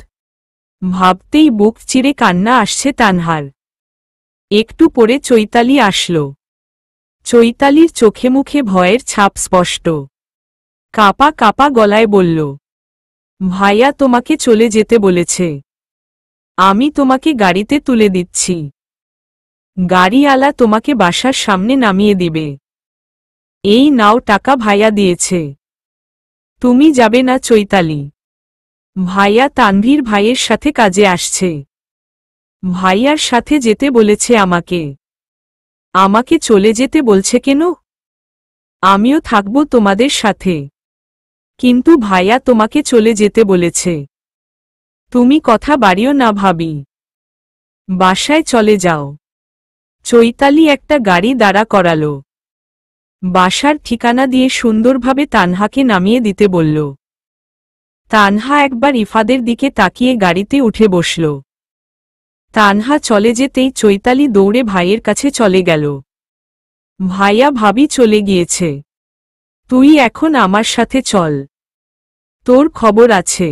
ভাবতেই বুক চিরে কান্না আসছে তানহার। একটু পরে চৈতালি আসল। চৈতালির চোখে মুখে ভয়ের ছাপ স্পষ্ট। কাপা কাপা গলায় বলল, ভাইয়া তোমাকে চলে যেতে বলেছে, আমি তোমাকে গাড়িতে তুলে দিচ্ছি। গাড়িওয়ালা তোমাকে বাসার সামনে নামিয়ে দিবে। এই নাও টাকা, ভাইয়া দিয়েছে। তুমি যাবে না চৈতালি? ভাইয়া তানভীর ভাইয়ের সাথে কাজে আসছে, ভাইয়ার সাথে যেতে বলেছে আমাকে। আমাকে চলে যেতে বলছে কেন? আমিও থাকব তোমাদের সাথে, কিন্তু ভাইয়া তোমাকে চলে যেতে বলেছে। তুমি কথা বাড়িও না ভাবি, বাসায় চলে যাও। চৈতালি একটা গাড়ি দাঁড়া করাল। বাসার ঠিকানা দিয়ে সুন্দরভাবে তানহাকে নামিয়ে দিতে বলল। তানহা একবার ইফাদের দিকে তাকিয়ে গাড়িতে উঠে বসল। তানহা চলে যেতেই চৈতালি দৌড়ে ভাইয়ের কাছে চলে গেল। ভাইয়া, ভাবি চলে গিয়েছে, তুই এখন আমার সাথে চল, তোর খবর আছে।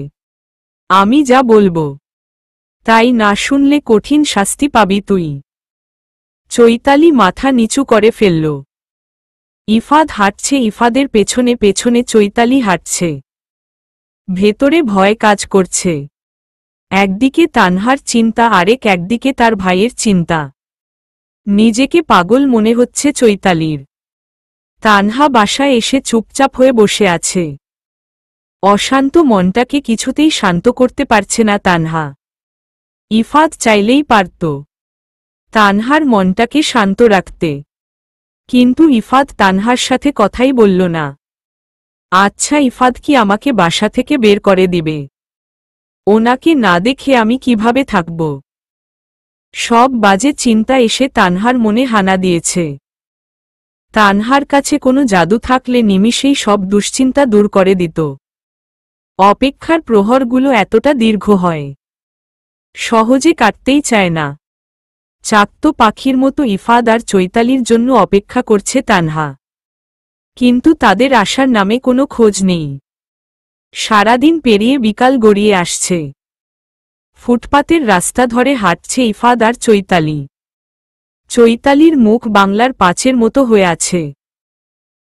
আমি যা বলবো তাই না শুনলে কঠিন শাস্তি পাবি তুই। চৈতালি মাথা নিচু করে ফেলল। ইফাদ হাঁটছে, ইফাদের পেছনে পেছনে চৈতালি হাঁটছে। ভেতরে ভয় কাজ করছে। একদিকে তানহার চিন্তা, একদিকে তার ভাইয়ের চিন্তা। নিজেকে পাগল মনে হচ্ছে চৈতালির। তানহা বাসায় এসে চুপচাপ হয়ে বসে আছে। অশান্ত মনটাকে কিছুতেই শান্ত করতে পারছে না তানহা। ইফাদ চাইলেই পারত তানহার মনটাকে শান্ত রাখতে, কিন্তু ইফাদ তানহার সাথে কথাই বলল না। আচ্ছা, ইফাদ কি আমাকে বাসা থেকে বের করে দিবে? ওনাকে না দেখে আমি কিভাবে থাকব? সব বাজে চিন্তা এসে তানহার মনে হানা দিয়েছে। তানহার কাছে কোনো জাদু থাকলে নিমিষেই সব দুশ্চিন্তা দূর করে দিত। অপেক্ষার প্রহরগুলো এতটা দীর্ঘ হয়, সহজে কাটতেই চায় না। চাকত পাখির মতো ইফাদ আর চৈতালির জন্য অপেক্ষা করছে তানহা, কিন্তু তাদের আসার নামে কোনো খোঁজ নেই। সারাদিন পেরিয়ে বিকাল গড়িয়ে আসছে। ফুটপাতের রাস্তা ধরে হাঁটছে ইফাদ আর চৈতালি। চৈতালির মুখ বাংলার পাঁচের মতো হয়ে আছে।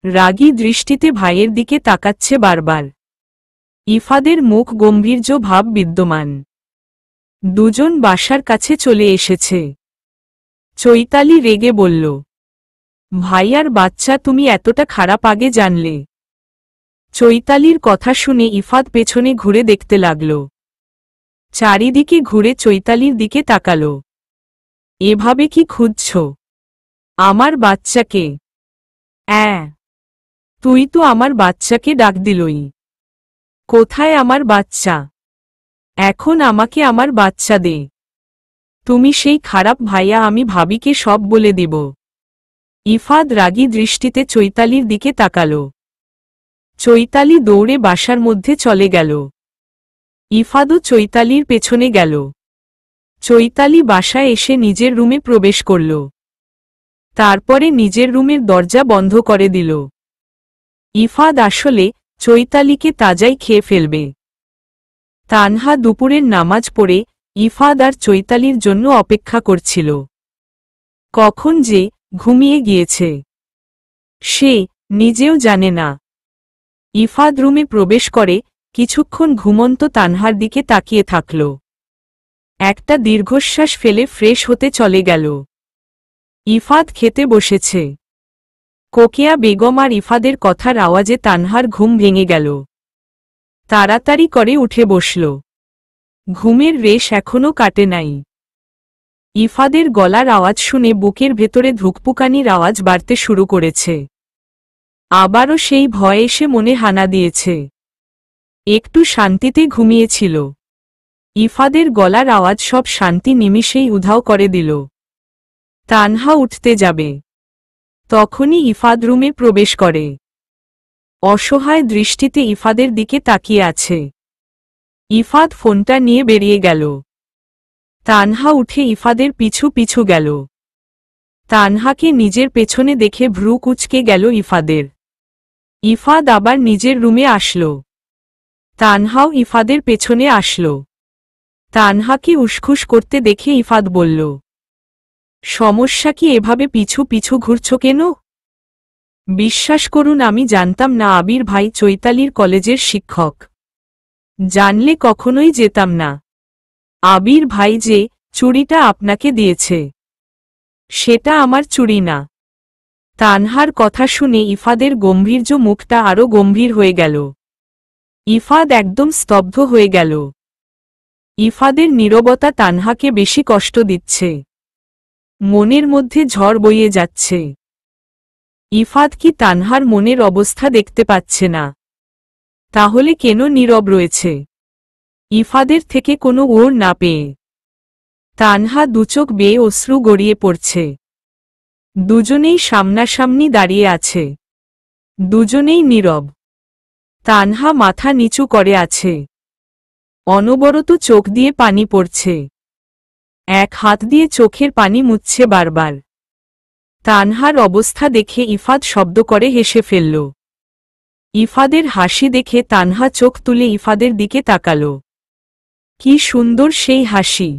রাগী দৃষ্টিতে ভাইয়ের দিকে তাকাচ্ছে বারবার। ইফাদের মুখ গম্ভীর্য ভাব বিদ্যমান। দুজন বাসার কাছে চলে এসেছে। চৈতালি রেগে বলল, ভাইয়ার বাচ্চা, তুমি এতটা খারাপ আগে জানলে? চৈতালির কথা শুনে ইফাদ পেছনে ঘুরে দেখতে লাগল। চারিদিকে ঘুরে চৈতালির দিকে তাকাল। এভাবে কি খুঁজছ আমার বাচ্চাকে? তুই তো আমার বাচ্চাকে ডাক দিলই। কোথায় আমার বাচ্চা? এখন আমাকে আমার বাচ্চা দে। তুমি সেই খারাপ ভাইয়া, আমি ভাবিকে সব বলে দিব। ইফাদ রাগী দৃষ্টিতে চৈতালির দিকে তাকাল। চৈতালি দৌড়ে বাসার মধ্যে চলে গেল। ইফাদও চৈতালির পেছনে গেল। চৈতালি বাসায় এসে নিজের রুমে প্রবেশ করল। তারপরে নিজের রুমের দরজা বন্ধ করে দিল। ইফাদ আসলে চৈতালিকে তাজাই খেয়ে ফেলবে। তানহা দুপুরের নামাজ পড়ে ইফাদ আর চৈতালির জন্য অপেক্ষা করছিল। কখন যে ঘুমিয়ে গিয়েছে সে নিজেও জানে না। ইফাদ রুমে প্রবেশ করে কিছুক্ষণ ঘুমন্ত তানহার দিকে তাকিয়ে থাকল। একটা দীর্ঘশ্বাস ফেলে ফ্রেশ হতে চলে গেল। ইফাদ খেতে বসেছে। কোকিয়া বেগম আর ইফাদের কথার আওয়াজে তানহার ঘুম ভেঙে গেল। তাড়াতাড়ি করে উঠে বসল। ঘুমের রেশ এখনও কাটে নাই। ইফাদের গলার আওয়াজ শুনে বুকের ভেতরে ধুকপুকানির আওয়াজ বাড়তে শুরু করেছে। আবারও সেই ভয় এসে মনে হানা দিয়েছে। একটু শান্তিতে ঘুমিয়েছিল। ইফাদের গলার আওয়াজ সব শান্তি নিমিষেই উধাও করে দিল। তানহা উঠতে যাবে, তখনই ইফাদ রুমে প্রবেশ করে। অসহায় দৃষ্টিতে ইফাদের দিকে তাকিয়ে আছে। ইফাদ ফোনটা নিয়ে বেরিয়ে গেল। তানহা উঠে ইফাদের পিছু পিছু গেল। তানহাকে নিজের পেছনে দেখে ভ্রু কুঁচকে গেল ইফাদের। ইফাদ আবার নিজের রুমে আসল। তানহাও ইফাদের পেছনে আসল। তানহাকে উসখুস করতে দেখে ইফাদ বলল, সমস্যা কি, এভাবে পিছু পিছু ঘুরছ কেন? বিশ্বাস করুন, আমি জানতাম না আবির ভাই চৈতালির কলেজের শিক্ষক। জানলে কখনোই যেতাম না। আবির ভাই যে চুড়িটা আপনাকে দিয়েছে সেটা আমার চুড়ি না। তানহার কথা শুনে ইফাদের গম্ভীর্য মুখটা আরও গম্ভীর হয়ে গেল। ইফাদ একদম স্তব্ধ হয়ে গেল। ইফাদের নীরবতা তানহাকে বেশি কষ্ট দিচ্ছে। মনের মধ্যে ঝড় বইয়ে যাচ্ছে। ইফাদ কি তানহার মনের অবস্থা দেখতে পাচ্ছে না? তাহলে কেন নীরব রয়েছে? ইফাদের থেকে কোনো ওর না পেয়ে তানহা দুচোখ বেয়ে অশ্রু গড়িয়ে পড়ছে। দুজনেই সামনাসামনি দাঁড়িয়ে আছে। দুজনেই নীরব। তানহা মাথা নিচু করে আছে। অনবরত চোখ দিয়ে পানি পড়ছে। এক হাত দিয়ে চোখের পানি মুছছে বারবার। তানহার অবস্থা দেখে ইফাদ শব্দ করে হেসে ফেলল। ইফাদের হাসি দেখে তানহা চোখ তুলে ইফাদের দিকে তাকাল। কি সুন্দর সেই হাসি!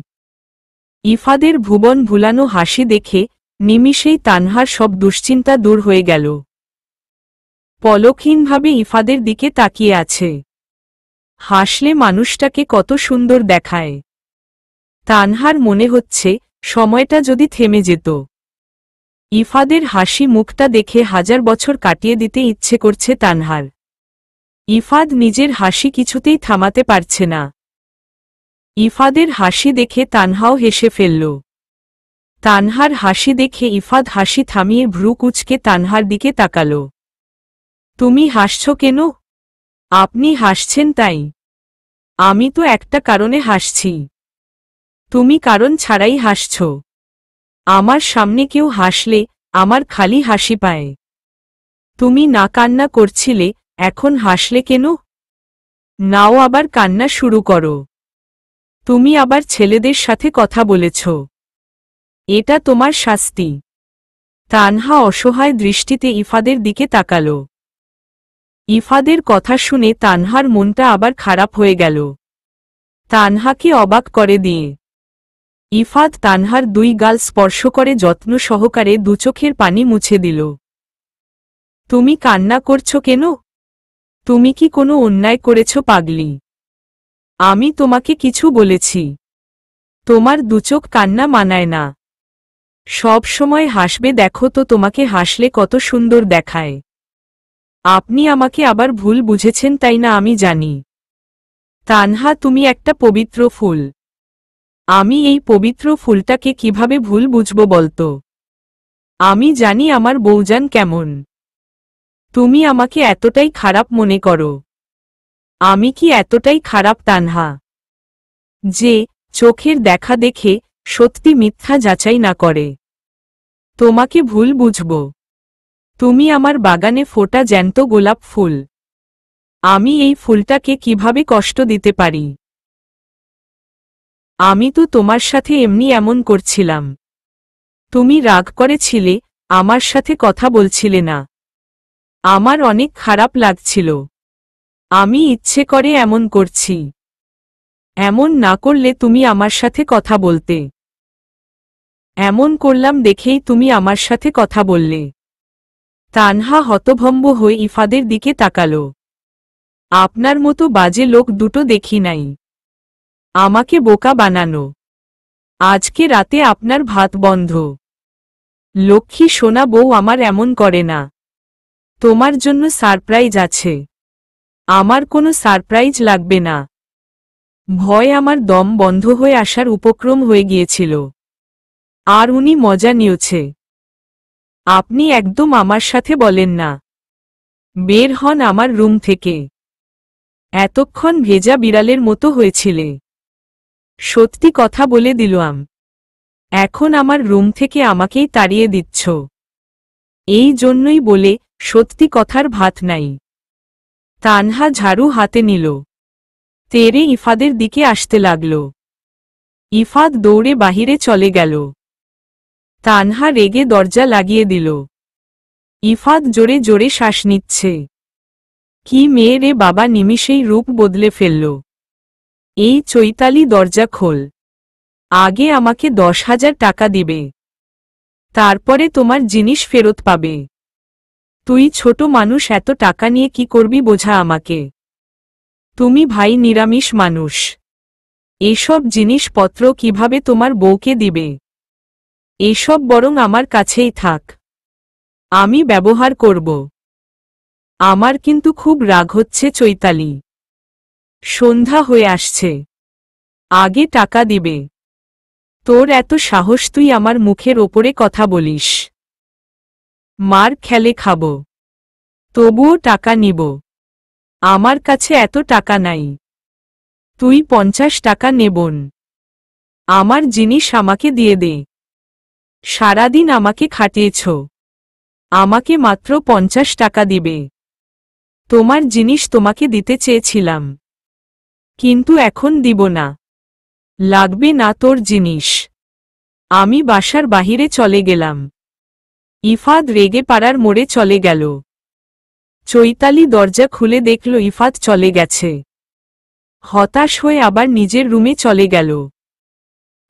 ইফাদের ভুবন ভুলানো হাসি দেখে নিমিষেই তানহার সব দুশ্চিন্তা দূর হয়ে গেল। পলকহীনভাবে ইফাদের দিকে তাকিয়ে আছে। হাসলে মানুষটাকে কত সুন্দর দেখায়। তানহার মনে হচ্ছে সময়টা যদি থেমে যেত। ইফাদের হাসি মুখটা দেখে হাজার বছর কাটিয়ে দিতে ইচ্ছে করছে তানহার। ইফাদ নিজের হাসি কিছুতেই থামাতে পারছে না। ইফাদের হাসি দেখে তানহাও হেসে ফেলল। তানহার হাসি দেখে ইফাদ হাসি থামিয়ে ভ্রু কুঁচকে তানহার দিকে তাকাল। তুমি হাসছ কেন? আপনি হাসছেন তাই? আমি তো একটা কারণে হাসছি। তুমি কারণ ছাড়াই হাসছ। আমার সামনে কেউ হাসলে আমার খালি হাসি পায়। তুমি না কান্না করছিলে, এখন হাসলে কেন? নাও আবার কান্না শুরু করো। তুমি আবার ছেলেদের সাথে কথা বলেছ। এটা তোমার শাস্তি। তানহা অসহায় দৃষ্টিতে ইফাদের দিকে তাকাল। ইফাদের কথা শুনে তানহার মনটা আবার খারাপ হয়ে গেল। তানহাকে অবাক করে দিয়ে ইফাদ তানহার দুই গাল স্পর্শ করে যত্ন সহকারে দুচোখের পানি মুছে দিল। তুমি কান্না করছো কেন? তুমি কি কোনো অন্যায় করেছ পাগলি? আমি তোমাকে কিছু বলেছি? তোমার দুচোখ কান্না মানায় না। সব সময় হাসবে দেখো তো, তোমাকে হাসলে কত সুন্দর দেখায়। আপনি আমাকে আবার ভুল বুঝেছেন তাই না? আমি জানি তানহা তুমি একটা পবিত্র ফুল। আমি এই পবিত্র ফুলটাকে কিভাবে ভুল বুঝব বলতো? আমি জানি আমার বউজান কেমন। তুমি আমাকে এতটাই খারাপ মনে করো? আমি কি এতটাই খারাপ তানহা যে চোখের দেখা দেখে সত্যি মিথ্যা যাচাই না করে। তোমাকে ভুল বুঝব। তুমি আমার বাগানে ফোটা জ্যান্ত গোলাপ ফুল। আমি এই ফুলটাকে কিভাবে কষ্ট দিতে পারি? আমি তো তোমার সাথে এমনি এমন করছিলাম। তুমি রাগ করেছিলে, আমার সাথে কথা বলছিলে না। আমার অনেক খারাপ লাগছিল। আমি ইচ্ছে করে এমন করছি। এমন না করলে তুমি আমার সাথে কথা বলতে। এমন করলাম দেখেই তুমি আমার সাথে কথা বললে। তানহা হতভম্ব হয়ে ইফাদের দিকে তাকালো। আপনার মতো বাজে লোক দুটো দেখি নাই। আমাকে বোকা বানানো। আজকে রাতে আপনার ভাত বন্ধ। লক্ষ্মী সোনা বউ আমার এমন করে না। তোমার জন্য সারপ্রাইজ আছে। আমার কোনো সারপ্রাইজ লাগবে না। ভয় আমার দম বন্ধ হয়ে আসার উপক্রম হয়ে গিয়েছিল। আর উনি মজা নিয়েছে। আপনি একদম আমার সাথে বলেন না। বের হন আমার রুম থেকে। এতক্ষণ ভেজা বিড়ালের মতো হয়েছিলে। সত্যি কথা বলে দিলাম। এখন আমার রুম থেকে আমাকেই তাড়িয়ে দিচ্ছ। এই জন্যই বলে সত্যি কথার ভাত নাই। তানহা ঝাড়ু হাতে নিল। তেরে ইফাদের দিকে আসতে লাগল। ইফাদ দৌড়ে বাহিরে চলে গেল। তানহা রেগে দরজা লাগিয়ে দিল। ইফাদ জোরে জোরে শ্বাস নিচ্ছে। কি মেয়ে রে বাবা, নিমিষেই রূপ বদলে ফেলল। এই চৈতালি দরজা খোল। আগে আমাকে 10,000 টাকা দিবে। তারপরে তোমার জিনিস ফেরত পাবে। তুই ছোট মানুষ, এত টাকা নিয়ে কি করবি বোঝা আমাকে। তুমি ভাই নিরামিষ মানুষ। এসব জিনিসপত্র কিভাবে তোমার বউকে দিবে? এসব বরং আমার কাছেই থাক। আমি ব্যবহার করব। আমার কিন্তু খুব রাগ হচ্ছে চৈতালি। সন্ধ্যা হয়ে আসছে। আগে টাকা দিবে। তোর এত সাহস, তুই আমার মুখের ওপরে কথা বলিস? মার খেলে খাব। তবুও টাকা নিব। আমার কাছে এত টাকা নাই। তুই 50 টাকা নেবন। আমার জিনিস আমাকে দিয়ে দে। সারাদিন আমাকে খাটিয়েছ। আমাকে মাত্র 50 টাকা দিবে। তোমার জিনিস তোমাকে দিতে চেয়েছিলাম, কিন্তু এখন দিব না। লাগবে না তোর জিনিস। আমি বাসার বাহিরে চলে গেলাম। ইফাদ রেগে পাড়ার মোড়ে চলে গেল। চৈতালি দরজা খুলে দেখল ইফাদ চলে গেছে। হতাশ হয়ে আবার নিজের রুমে চলে গেল।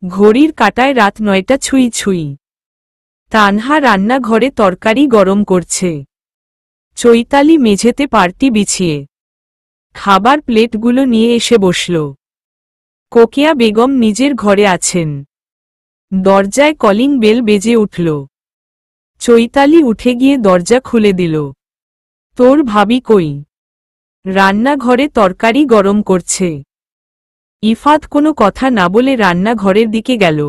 ঘড়ির কাঁটায় রাত 9টা ছুঁই ছুঁই। তানহা রান্নাঘরে তরকারি গরম করছে। চৈতালি মেঝেতে পার্টি বিছিয়ে খাবার প্লেটগুলো নিয়ে এসে বসল। কোকিয়া বেগম নিজের ঘরে আছেন। দরজায় কলিং বেল বেজে উঠল। চৈতালি উঠে গিয়ে দরজা খুলে দিল। তোর ভাবি কই? রান্নাঘরে তরকারি গরম করছে। ইফাত কোনো কথা না বলে রান্নাঘরের দিকে গেল।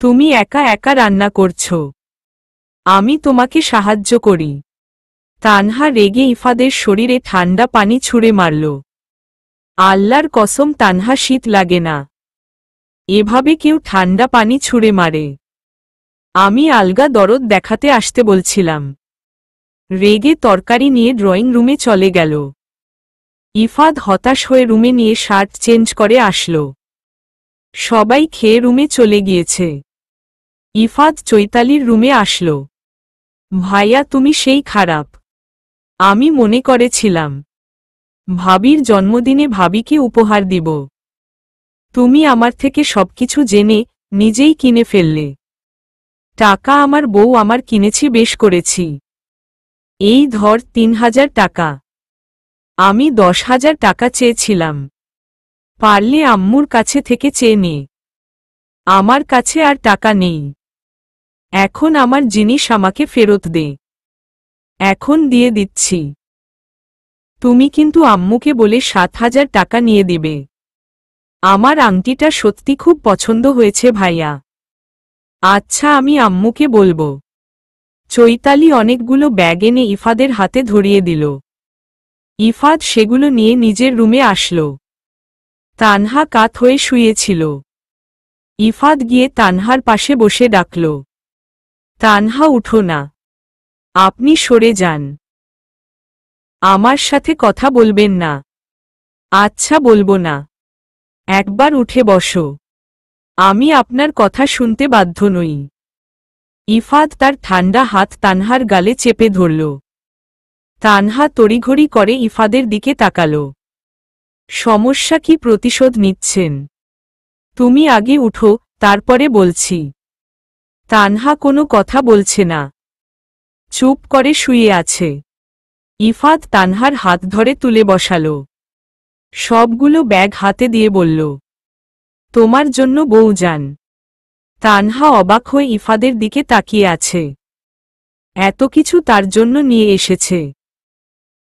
তুমি একা একা রান্না করছো। আমি তোমাকে সাহায্য করি। তানহা রেগে ইফাদের শরীরে ঠান্ডা পানি ছুঁড়ে মারল। আল্লাহর কসম, তানহা শীত লাগে না। এভাবে কেউ ঠান্ডা পানি ছুঁড়ে মারে? আমি আলগা দরদ দেখাতে আসতে বলছিলাম। রেগে তরকারি নিয়ে ড্রয়িং রুমে চলে গেল। ইফাদ হতাশ হয়ে রুমে নিয়ে শার্ট চেঞ্জ করে আসল। সবাই খেয়ে রুমে চলে গিয়েছে। ইফাদ চৈতালির রুমে আসল। ভাইয়া, তুমি সেই খারাপ। আমি মনে করেছিলাম ভাবির জন্মদিনে ভাবিকে উপহার দিব। তুমি আমার থেকে সবকিছু জেনে নিজেই কিনে ফেললে। টাকা আমার বউ আমার কিনেছি, বেশ করেছি। এই ধর 3,000 টাকা। আমি 10,000 টাকা চেয়েছিলাম। পারলে আম্মুর কাছে থেকে চেয়ে নে। আমার কাছে আর টাকা নেই। এখন আমার জিনিস আমাকে ফেরত দে। এখন দিয়ে দিচ্ছি। তুমি কিন্তু আম্মুকে বলে 7,000 টাকা নিয়ে দিবে। আমার আংটিটা সত্যি খুব পছন্দ হয়েছে ভাইয়া। আচ্ছা, আমি আম্মুকে বলবো। চৈতালি অনেকগুলো ব্যাগ এনে ইফাদের হাতে ধরিয়ে দিল। ইফাদ সেগুলো নিয়ে নিজের রুমে আসল। তানহা কাত হয়ে শুয়েছিল। ইফাদ গিয়ে তানহার পাশে বসে ডাকল, তানহা উঠো না, আপনি সরে যান, আমার সাথে কথা বলবেন না। আচ্ছা বলবো না, একবার উঠে বসো, আমি আপনার কথা শুনতে বাধ্য নই। ইফাদ তার ঠান্ডা হাত তানহার গালে চেপে ধরল। তানহা তড়িঘড়ি করে ইফাদের দিকে তাকাল। সমস্যা কি? প্রতিশোধ নিচ্ছেন? তুমি আগে উঠো, তারপরে বলছি। তানহা কোনো কথা বলছে না, চুপ করে শুয়ে আছে। ইফাদ তানহার হাত ধরে তুলে বসাল, সবগুলো ব্যাগ হাতে দিয়ে বলল, তোমার জন্য বউজান। তানহা অবাক হয়ে ইফাদের দিকে তাকিয়ে আছে। এত কিছু তার জন্য নিয়ে এসেছে।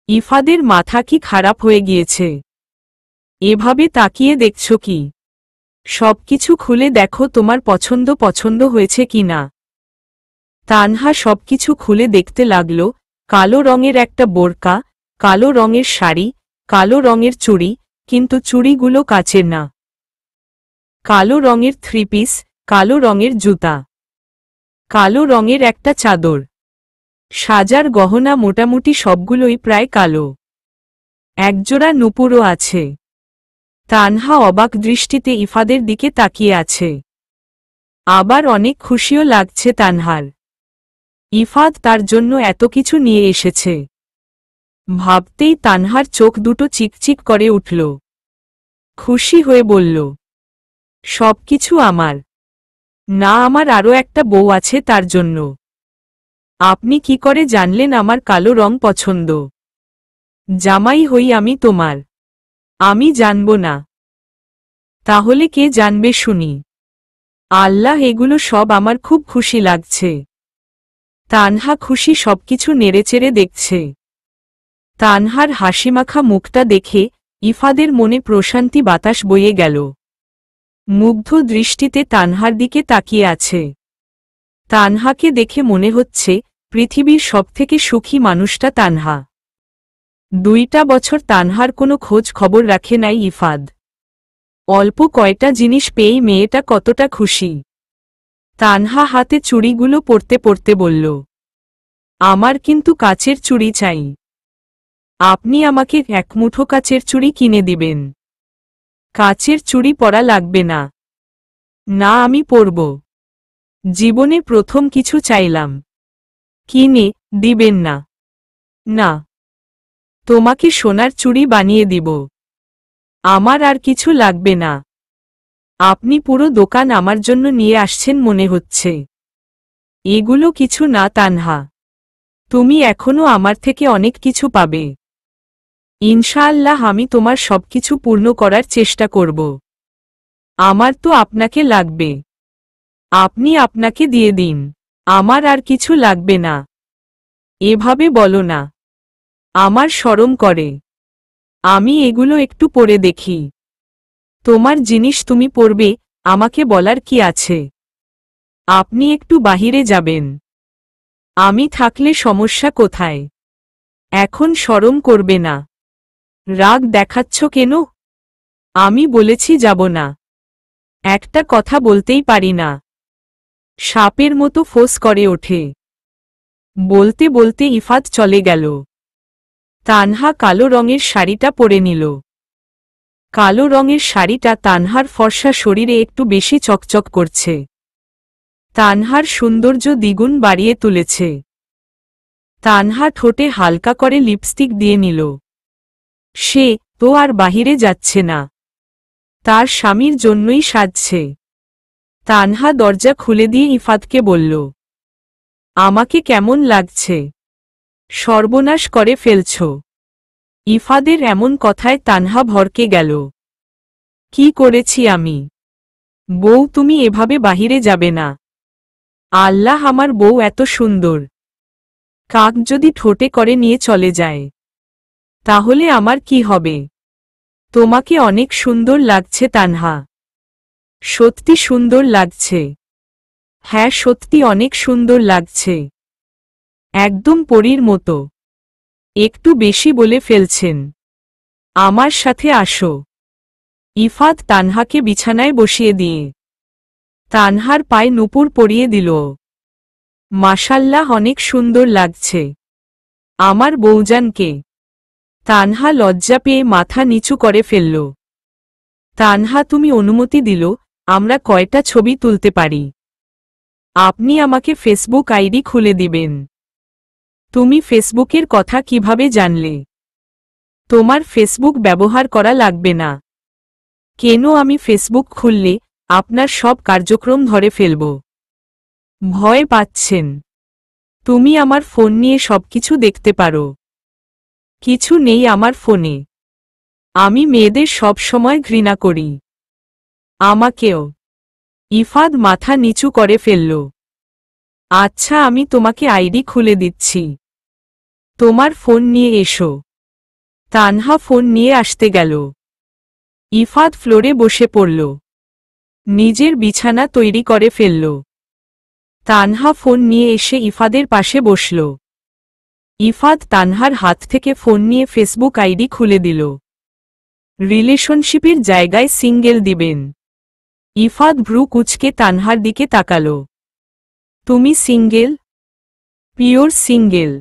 ইফাদের মাথা কি খারাপ হয়ে গিয়েছে? এভাবে তাকিয়ে দেখছ কি? সবকিছু খুলে দেখো তোমার পছন্দ হয়েছে কি না। তানহা সবকিছু খুলে দেখতে লাগল। কালো রঙের একটা বোরকা, কালো রঙের শাড়ি, কালো রঙের চুড়ি, কিন্তু চুড়িগুলো কাচের না। কালো রঙের থ্রি পিস, কালো রঙের জুতা, কালো রঙের একটা চাদর, সাজার গহনা মোটামুটি সবগুলোই প্রায় কালো। একজোড়া নুপুরও আছে। তানহা অবাক দৃষ্টিতে ইফাদের দিকে তাকিয়ে আছে। আবার অনেক খুশিও লাগছে তানহার। ইফাদ তার জন্য এত কিছু নিয়ে এসেছে। ভাবতেই তানহার চোখ দুটো চিকচিক করে উঠল। খুশি হয়ে বলল, সবকিছু আমার না, আমার আরও একটা বউ আছে তার জন্য। আপনি কি করে জানলেন আমার কালো রং পছন্দ? জামাই হই আমি তোমার। আমি জানব না? তাহলে কে জানবে শুনি? আল্লাহ, এগুলো সব আমার খুব খুশি লাগছে। তানহা খুশি সবকিছু নেড়েচেড়ে দেখছে। তানহার হাসিমাখা মুখটা দেখে ইফাদের মনে প্রশান্তি বাতাস বয়ে গেল। মুগ্ধ দৃষ্টিতে তানহার দিকে তাকিয়ে আছে। তানহাকে দেখে মনে হচ্ছে পৃথিবীর সবথেকে সুখী মানুষটা তানহা। 2টা বছর তানহার কোনো খোঁজ খবর রাখে নাই ইফাদ। অল্প কয়টা জিনিস পেয়েই মেয়েটা কতটা খুশি। তানহা হাতে চুড়িগুলো পরতে পরতে বলল, আমার কিন্তু কাচের চুড়ি চাই। আপনি আমাকে এক মুঠো কাচের চুড়ি কিনে দিবেন? কাচের চুড়ি পরা লাগবে না। না, আমি পরব। জীবনে প্রথম কিছু চাইলাম, কিনে দিবেন না? না, তোমাকে সোনার চুড়ি বানিয়ে দিব। আমার আর কিছু লাগবে না। আপনি পুরো দোকান আমার জন্য নিয়ে আসছেন মনে হচ্ছে। এগুলো কিছু না তানহা, তুমি এখনো আমার থেকে অনেক কিছু পাবে। ইনশাআল্লাহ আমি তোমার সবকিছু পূর্ণ করার চেষ্টা করব। আমার তো আপনাকে লাগবে, আপনি আপনাকে দিয়ে দিন। আমার আর কিছু লাগবে না। এভাবে বলো না, আমার শরম করে। আমি এগুলো একটু পরে দেখি। তোমার জিনিস তুমি পরবে, আমাকে বলার কি আছে? আপনি একটু বাহিরে যাবেন। আমি থাকলে সমস্যা কোথায়? এখন শরম করবে না। রাগ দেখাচ্ছ কেন? আমি বলেছি যাব না। একটা কথা বলতেই পারি না। সাপের মতো ফোঁস করে ওঠে। বলতে বলতে ইফাদ চলে গেল। তানহা কালো রঙের শাড়িটা পরে নিল। কালো রঙের শাড়িটা তানহার ফর্সা শরীরে একটু বেশি চকচক করছে। তানহার সৌন্দর্য দ্বিগুণ বাড়িয়ে তুলেছে। তানহা ঠোঁটে হালকা করে লিপস্টিক দিয়ে নিল। সে তো আর বাহিরে যাচ্ছে না, তার স্বামীর জন্যই সাজছে। তানহা দরজা খুলে দিয়ে ইফাদকে বলল, আমাকে কেমন লাগছে? সর্বনাশ করে ফেলছ। ইফাদের এমন কথায় তানহা ভরকে গেল। কি করেছি আমি? বউ, তুমি এভাবে বাহিরে যাবে না। আল্লাহ, আমার বউ এত সুন্দর। কাক যদি ঠোঁটে করে নিয়ে চলে যায়, তাহলে আমার কি হবে? তোমাকে অনেক সুন্দর লাগছে তানহা। সত্যি সুন্দর লাগছে। হ্যাঁ, সত্যি অনেক সুন্দর লাগছে। একদম পরীর মতো। একটু বেশি বলে ফেলছেন। আমার সাথে আসো। ইফাদ তানহাকে বিছানায় বসিয়ে দিয়ে তানহার পায়ে নূপুর পরিয়ে দিল। মাশাল্লাহ, অনেক সুন্দর লাগছে। আমার বউজানকে। তানহা লজ্জা পেয়ে মাথা নিচু করে ফেলল। তানহা, তুমি অনুমতি দিল আমরা কয়টা ছবি তুলতে পারি? আপনি আমাকে ফেসবুক আইডি খুলে দিবেন। তুমি ফেসবুকের কথা কিভাবে জানলে? তোমার ফেসবুক ব্যবহার করা লাগবে না। কেন আমি ফেসবুক খুললে আপনার সব কার্যক্রম ধরে ফেলব? ভয় পাচ্ছেন? তুমি আমার ফোন নিয়ে সবকিছু দেখতে পারো। কিছু নেই আমার ফোনে। আমি মেয়েদের সব সময় ঘৃণা করি। আমাকেও। ইফাদ মাথা নিচু করে ফেলল। আচ্ছা, আমি তোমাকে আইডি খুলে দিচ্ছি। তোমার ফোন নিয়ে এসো। তানহা ফোন নিয়ে আসতে গেল। ইফাদ ফ্লোরে বসে পড়ল। নিজের বিছানা তৈরি করে ফেলল। তানহা ফোন নিয়ে এসে ইফাদের পাশে বসল। ইফাদ তানহার হাত থেকে ফোন নিয়ে ফেসবুক আইডি খুলে দিল। রিলেশনশিপের জায়গায় সিঙ্গেল দিবেন। ইফাদ ভ্রু কুঁচকে তানহার দিকে তাকাল। তুমি সিঙ্গেল? Pure single.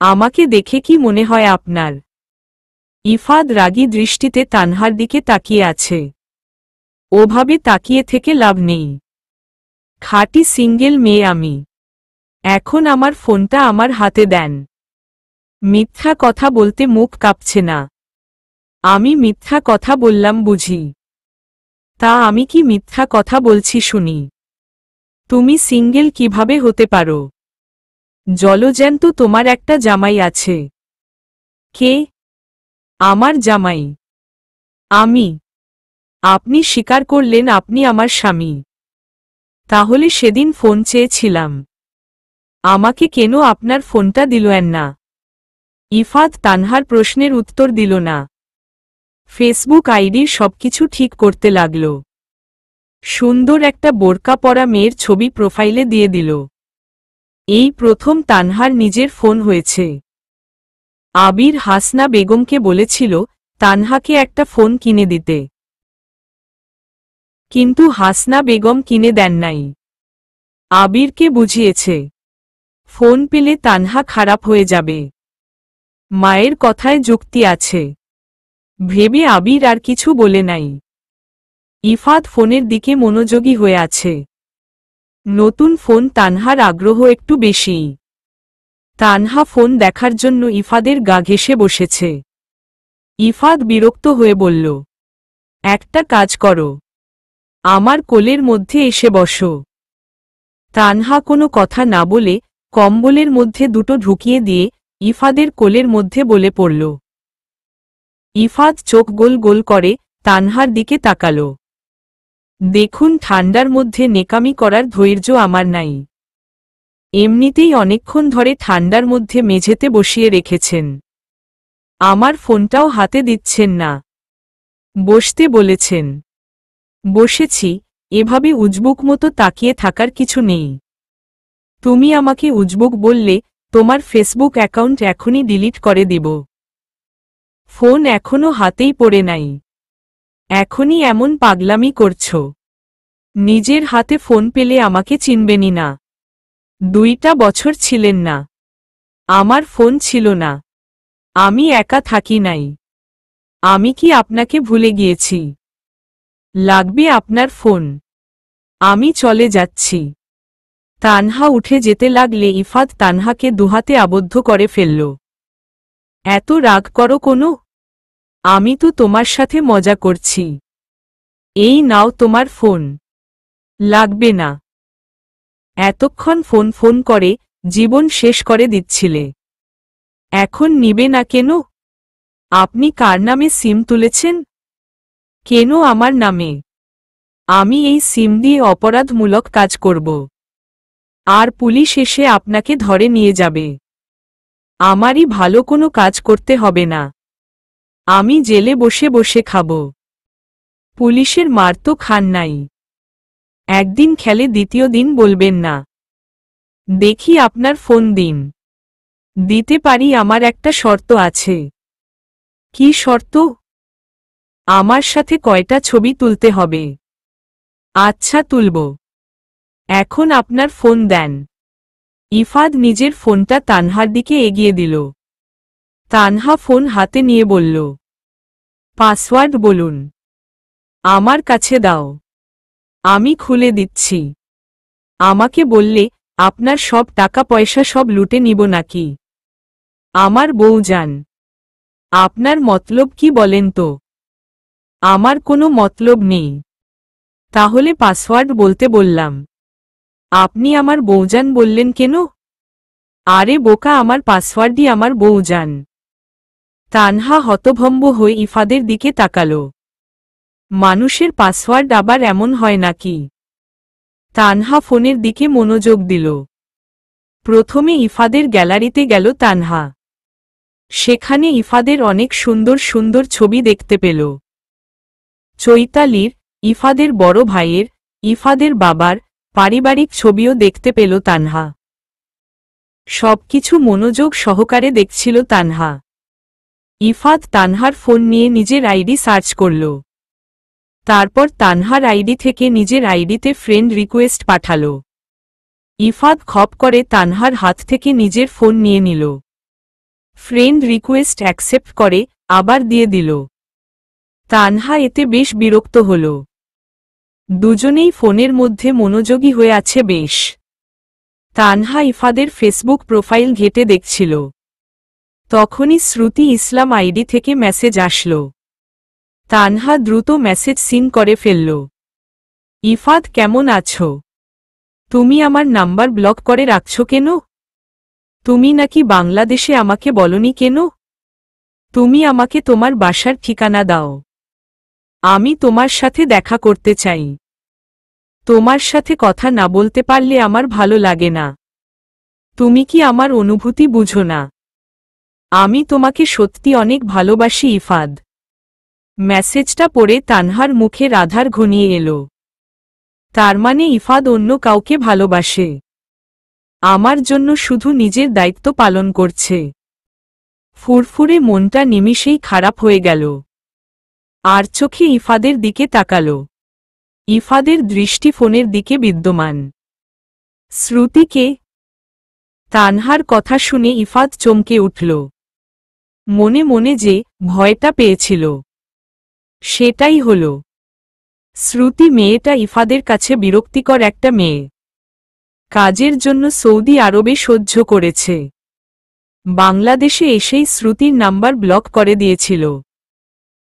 আমাকে দেখে কি মনে হয় আপনার? ইফাদ রাগী দৃষ্টিতে তানহার দিকে তাকিয়ে আছে। ওভাবে তাকিয়ে থেকে লাভ নেই। খাঁটি সিঙ্গেল মেয়ে আমি। এখন আমার ফোনটা আমার হাতে দেন। মিথ্যা কথা বলতে মুখ কাঁপছে না। আমি মিথ্যা কথা বললাম বুঝি? তা আমি কি মিথ্যা কথা বলছি শুনি? তুমি সিঙ্গেল কিভাবে হতে পারো? জলজ্যান্ত তোমার একটা জামাই আছে। কে? আমার জামাই? আমি? আপনি স্বীকার করলেন আপনি আমার স্বামী। তাহলে সেদিন ফোন চেয়েছিলাম। আমাকে কেন আপনার ফোনটা দিলেন না? ইফাদ তানহার প্রশ্নের উত্তর দিল না। ফেসবুক আইডির সবকিছু ঠিক করতে লাগল। সুন্দর একটা বোরকা পরা মেয়ের ছবি প্রোফাইলে দিয়ে দিল। এই প্রথম তানহার নিজের ফোন হয়েছে। আবির হাসনা বেগমকে বলেছিল তানহাকে একটা ফোন কিনে দিতে, কিন্তু হাসনা বেগম কিনে দেন নাই। আবিরকে বুঝিয়েছে ফোন পেলে তানহা খারাপ হয়ে যাবে। মায়ের কথায় যুক্তি আছে ভেবে আবির আর কিছু বলে নাই। ইফাদ ফোনের দিকে মনোযোগী হয়ে আছে। নতুন ফোন তানহার আগ্রহ একটু বেশি। তানহা ফোন দেখার জন্য ইফাদের গা ঘেঁষে বসেছে। ইফাদ বিরক্ত হয়ে বলল, একটা কাজ করো, আমার কোলের মধ্যে এসে বসো। তানহা কোনো কথা না বলে কম্বলের মধ্যে দুটো ঢুকিয়ে দিয়ে ইফাদের কোলের মধ্যে বলে পড়ল। ইফাদ চোখ গোল গোল করে তানহার দিকে তাকাল। দেখুন, ঠান্ডার মধ্যে নেকামি করার ধৈর্য আমার নাই। এমনিতেই অনেকক্ষণ ধরে ঠান্ডার মধ্যে মেঝেতে বসিয়ে রেখেছেন, আমার ফোনটাও হাতে দিচ্ছেন না। বসতে বলেছেন, বসেছি। এভাবে উজবুক মতো তাকিয়ে থাকার কিছু নেই। তুমি আমাকে উজবুক বললে তোমার ফেসবুক অ্যাকাউন্ট এখনই ডিলিট করে দিব। ফোন এখনো হাতেই পড়ে নাই, এখনই এমন পাগলামি করছো? নিজের হাতে ফোন পেলে আমাকে চিনবেনই না। 2টা বছর ছিলেন না, আমার ফোন ছিল না, আমি একা থাকি নাই। আমি কি আপনাকে ভুলে গিয়েছি? লাগবে আপনার ফোন, আমি চলে যাচ্ছি। তানহা উঠে যেতে লাগলে ইফাদ তানহাকে দুহাতে আবদ্ধ করে ফেলল। এত রাগ করো কোনো? আমি তো তোমার সাথে মজা করছি। এই নাও তোমার ফোন। লাগবে না। এতক্ষণ ফোন ফোন করে জীবন শেষ করে দিচ্ছিলে, এখন নিবে না কেন? আপনি কার নামে সিম তুলেছেন? কেন আমার নামে? আমি এই সিম দিয়ে অপরাধমূলক কাজ করব, আর পুলিশ এসে আপনাকে ধরে নিয়ে যাবে। আমারই ভালো কোনো কাজ করতে হবে না, আমি জেলে বসে বসে খাব। পুলিশের মার তো খান নাই, একদিন খেলে দ্বিতীয় দিন বলবেন না। দেখি আপনার ফোন দিন। দিতে পারি, আমার একটা শর্ত আছে। কি শর্ত? আমার সাথে কয়টা ছবি তুলতে হবে। আচ্ছা তুলব। এখন আপনার ফোন দেন। ইফাদ নিজের ফোনটা তানহার দিকে এগিয়ে দিল। তানহা ফোন হাতে নিয়ে বলল, পাসওয়ার্ড বলুন। আমার কাছে দাও, আমি খুলে দিচ্ছি। আমাকে বললে আপনার সব টাকা পয়সা সব লুটে নিব নাকি? আমার বউজান, আপনার মতলব কি বলেন তো? আমার কোনো মতলব নেই। তাহলে পাসওয়ার্ড বলতে বললাম, আপনি আমার বউজান বললেন কেন? আরে বোকা, আমার পাসওয়ার্ডই আমার বউজান। তানহা হতভম্ব হয়ে ইফাদের দিকে তাকালো। মানুষের পাসওয়ার্ড আবার এমন হয় নাকি? তানহা ফোনের দিকে মনোযোগ দিল। প্রথমে ইফাদের গ্যালারিতে গেল তানহা। সেখানে ইফাদের অনেক সুন্দর সুন্দর ছবি দেখতে পেল। চৈতালির, ইফাদের বড় ভাইয়ের, ইফাদের বাবার পারিবারিক ছবিও দেখতে পেল তানহা। সবকিছু মনোযোগ সহকারে দেখছিল তানহা। ইফাদ তানহার ফোন নিয়ে নিজের আইডি সার্চ করল। তারপর তানহার আইডি থেকে নিজের আইডিতে ফ্রেন্ড রিকোয়েস্ট পাঠাল। ইফাদ খপ করে তানহার হাত থেকে নিজের ফোন নিয়ে নিল। ফ্রেন্ড রিকোয়েস্ট অ্যাকসেপ্ট করে আবার দিয়ে দিল। তানহা এতে বেশ বিরক্ত হল। দুজনেই ফোনের মধ্যে মনোযোগী হয়ে আছে বেশ। তানহা ইফাদের ফেসবুক প্রোফাইল ঘেঁটে দেখছিল। তখনই শ্রুতি ইসলাম আইডি থেকে মেসেজ আসল। তানহা দ্রুত মেসেজ সিন করে ফেলল। ইফাদ, কেমন আছো? তুমি আমার নাম্বার ব্লক করে রাখছো কেন? তুমি নাকি বাংলাদেশে আমাকে বলনি কেন? তুমি আমাকে তোমার বাসার ঠিকানা দাও, আমি তোমার সাথে দেখা করতে চাই। তোমার সাথে কথা না বলতে পারলে আমার ভালো লাগে না। তুমি কি আমার অনুভূতি বুঝো না? আমি তোমাকে সত্যি অনেক ভালোবাসি ইফাদ। মেসেজটা পড়ে তানহার মুখে আধার ঘনিয়ে এলো। তার মানে ইফাদ অন্য কাউকে ভালোবাসে, আমার জন্য শুধু নিজের দায়িত্ব পালন করছে। ফুরফুরে মনটা নিমিষেই খারাপ হয়ে গেল। আর চোখে ইফাদের দিকে তাকাল। ইফাদের দৃষ্টি ফোনের দিকে বিদ্যমান। শ্রুতিকে? তানহার কথা শুনে ইফাদ চমকে উঠল। মনে মনে যে ভয়টা পেয়েছিল সেটাই হল। শ্রুতি মেয়েটা ইফাদের কাছে বিরক্তিকর একটা মেয়ে। কাজের জন্য সৌদি আরবে সহ্য করেছে। বাংলাদেশে এসেই শ্রুতির নাম্বার ব্লক করে দিয়েছিল।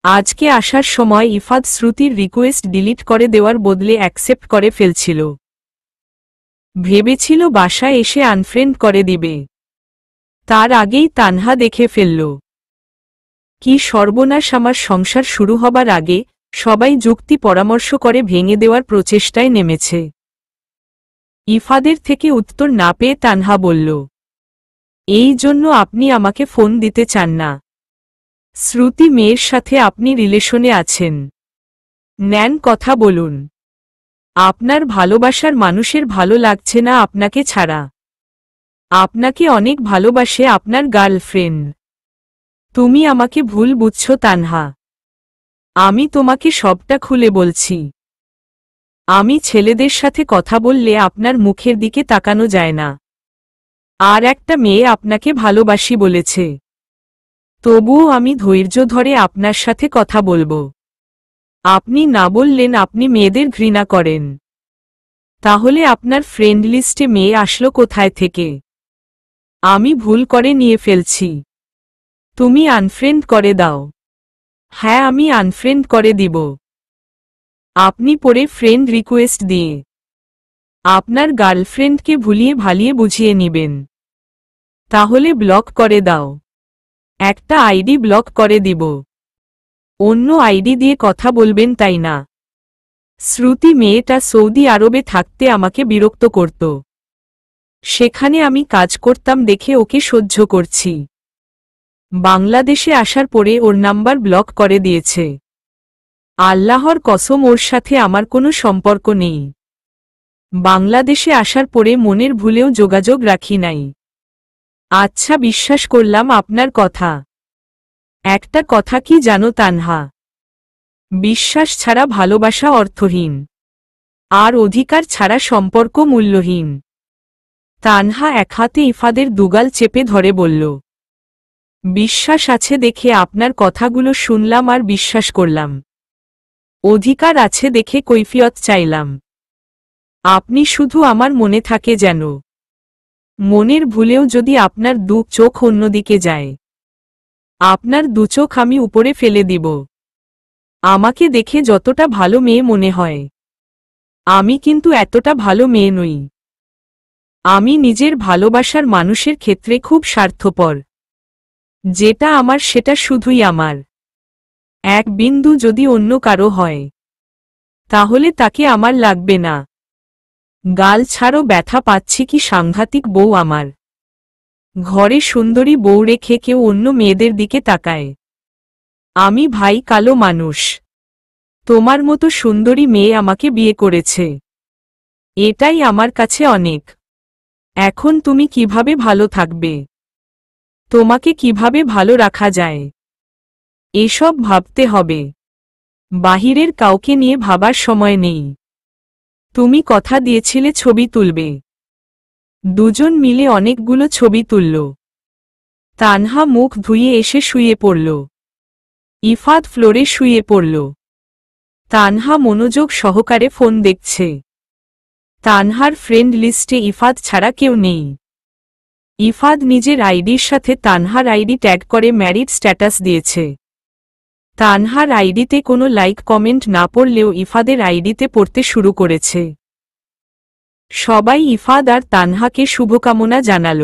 আজকে আসার সময় ইফাদ শ্রুতির রিকোয়েস্ট ডিলিট করে দেওয়ার বদলে অ্যাকসেপ্ট করে ফেলছিল। ভেবেছিল বাসায় এসে আনফ্রেন্ড করে দিবে। তার আগেই তানহা দেখে ফেলল। কি সর্বনাশ! আমার সংসার শুরু হবার আগে সবাই যুক্তি পরামর্শ করে ভেঙে দেওয়ার প্রচেষ্টায় নেমেছে। ইফাদের থেকে উত্তর না পেয়ে তানহা বলল, এই জন্য আপনি আমাকে ফোন দিতে চান না? শ্রুতি মেয়ের সাথে আপনি রিলেশনে আছেন? নেন, কথা বলুন। আপনার ভালোবাসার মানুষের ভালো লাগছে না আপনাকে ছাড়া। আপনাকে অনেক ভালোবাসে আপনার গার্লফ্রেন্ড। তুমি আমাকে ভুল বুঝছো তানহা। আমি তোমাকে সবটা খুলে বলছি। আমি ছেলেদের সাথে কথা বললে আপনার মুখের দিকে তাকানো যায় না। আর একটা মেয়ে আপনাকে ভালোবাসি বলেছে। তবুও আমি ধৈর্য ধরে আপনার সাথে কথা বলবো। আপনি না বললেন আপনি মেয়েদের ঘৃণা করেন। তাহলে আপনার ফ্রেন্ড লিস্টে মেয়ে আসলো কোথায় থেকে? আমি ভুল করে নিয়ে ফেলছি। তুমি আনফ্রেন্ড করে দাও। হ্যাঁ, আমি আনফ্রেন্ড করে দিব। আপনি পরে ফ্রেন্ড রিকোয়েস্ট দিয়ে আপনার গার্লফ্রেন্ডকে ভুলিয়ে ভালিয়ে বুঝিয়ে নিবেন। তাহলে ব্লক করে দাও। একটা আইডি ব্লক করে দিব, অন্য আইডি দিয়ে কথা বলবেন, তাই না? শ্রুতি মেয়েটা সৌদি আরবে থাকতে আমাকে বিরক্ত করত। সেখানে আমি কাজ করতাম দেখে ওকে সহ্য করছি। বাংলাদেশে আসার পরে ওর নাম্বার ব্লক করে দিয়েছে। আল্লাহর কসম, ওর সাথে আমার কোনো সম্পর্ক নেই। বাংলাদেশে আসার পরে মনের ভুলেও যোগাযোগ রাখি নাই। আচ্ছা, বিশ্বাস করলাম আপনার কথা। একটা কথা কি জানো তানহা? বিশ্বাস ছাড়া ভালোবাসা অর্থহীন। আর অধিকার ছাড়া সম্পর্ক মূল্যহীন। তানহা এক হাতে ইফাদের দুগাল চেপে ধরে বলল, বিশ্বাস আছে দেখে আপনার কথাগুলো শুনলাম আর বিশ্বাস করলাম। অধিকার আছে দেখে কৈফিয়ত চাইলাম। আপনি শুধু আমার মনে থাকে যেন। মনের ভুলেও যদি আপনার দু চোখ অন্যদিকে যায়, আপনার দু চোখ আমি উপরে ফেলে দিব। আমাকে দেখে যতটা ভালো মেয়ে মনে হয়, আমি কিন্তু এতটা ভালো মেয়ে নই। আমি নিজের ভালোবাসার মানুষের ক্ষেত্রে খুব স্বার্থপর। যেটা আমার সেটা শুধুই আমার। এক বিন্দু যদি অন্য কারো হয়, তাহলে তাকে আমার লাগবে না। গাল ছাড়ো, ব্যথা পাচ্ছি কি সাংঘাতিক বউ আমার। ঘরে সুন্দরী বউ রেখে কেউ অন্য মেয়েদের দিকে তাকায়। আমি ভাই কালো মানুষ, তোমার মতো সুন্দরী মেয়ে আমাকে বিয়ে করেছে, এটাই আমার কাছে অনেক। এখন তুমি কিভাবে ভালো থাকবে, তোমাকে কিভাবে ভালো রাখা যায়, এসব ভাবতে হবে। বাহিরের কাউকে নিয়ে ভাবার সময় নেই। তুমি কথা দিয়েছিলে ছবি তুলবে। দুজন মিলে অনেকগুলো ছবি তুলল। তানহা মুখ ধুয়ে এসে শুয়ে পড়ল। ইফাদ ফ্লোরে শুয়ে পড়ল। তানহা মনোযোগ সহকারে ফোন দেখছে। তানহার ফ্রেন্ড লিস্টে ইফাদ ছাড়া কেউ নেই। ইফাদ নিজের আইডির সাথে তানহার আইডি ট্যাগ করে ম্যারিড স্ট্যাটাস দিয়েছে। তানহার আইডিতে কোনো লাইক কমেন্ট না পড়লেও ইফাদের আইডিতে পড়তে শুরু করেছে। সবাই ইফাদ আর তানহাকে শুভকামনা জানাল।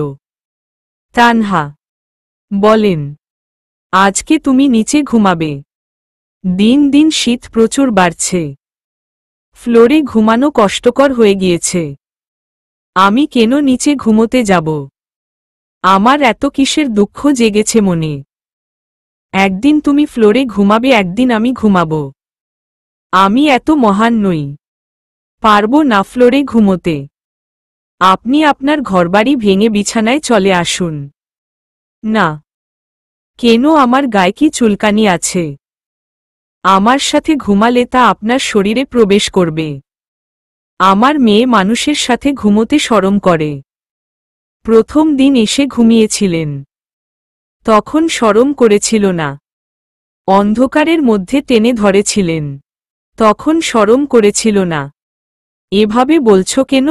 তানহা বলেন, আজকে তুমি নিচে ঘুমাবে। দিন দিন শীত প্রচুর বাড়ছে। ফ্লোরে ঘুমানো কষ্টকর হয়ে গিয়েছে। আমি কেন নিচে ঘুমোতে যাব? আমার এত কিসের দুঃখ জেগেছে মনে? একদিন তুমি ফ্লোরে ঘুমাবে, একদিন আমি ঘুমাবো। আমি এত মহান নই, পারবো না ফ্লোরে ঘুমোতে। আপনি আপনার ঘরবাড়ি ভেঙে বিছানায় চলে আসুন। না। কেন, আমার গায়ে কি চুলকানি আছে? আমার সাথে ঘুমালে তা আপনার শরীরে প্রবেশ করবে। আমার মেয়ে মানুষের সাথে ঘুমোতে শরম করে। প্রথম দিন এসে ঘুমিয়েছিলেন, তখন শরম করেছিল না। অন্ধকারের মধ্যে টেনে ধরেছিলেন, তখন শরম করেছিল না। এভাবে বলছো কেন?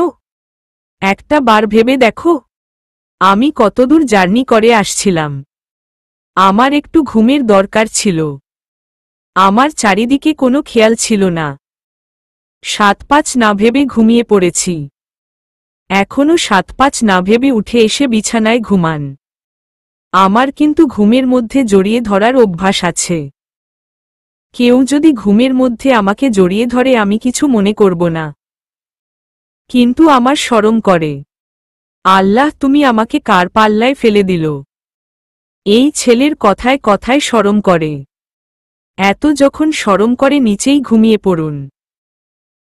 একটা বার ভেবে দেখো, আমি কতদূর জার্নি করে আসছিলাম। আমার একটু ঘুমের দরকার ছিল। আমার চারিদিকে কোনো খেয়াল ছিল না। 7-5 না ভেবে ঘুমিয়ে পড়েছি। এখনো 7-5 না ভেবে উঠে এসে বিছানায় ঘুমান। আমার কিন্তু ঘুমের মধ্যে জড়িয়ে ধরার অভ্যাস আছে। কেউ যদি ঘুমের মধ্যে আমাকে জড়িয়ে ধরে আমি কিছু মনে করব না, কিন্তু আমার শরম করে। আল্লাহ, তুমি আমাকে কার পাল্লায় ফেলে দিল? এই ছেলের কথায় কথায় শরম করে। এত যখন শরম করে নিচেই ঘুমিয়ে পড়ুন।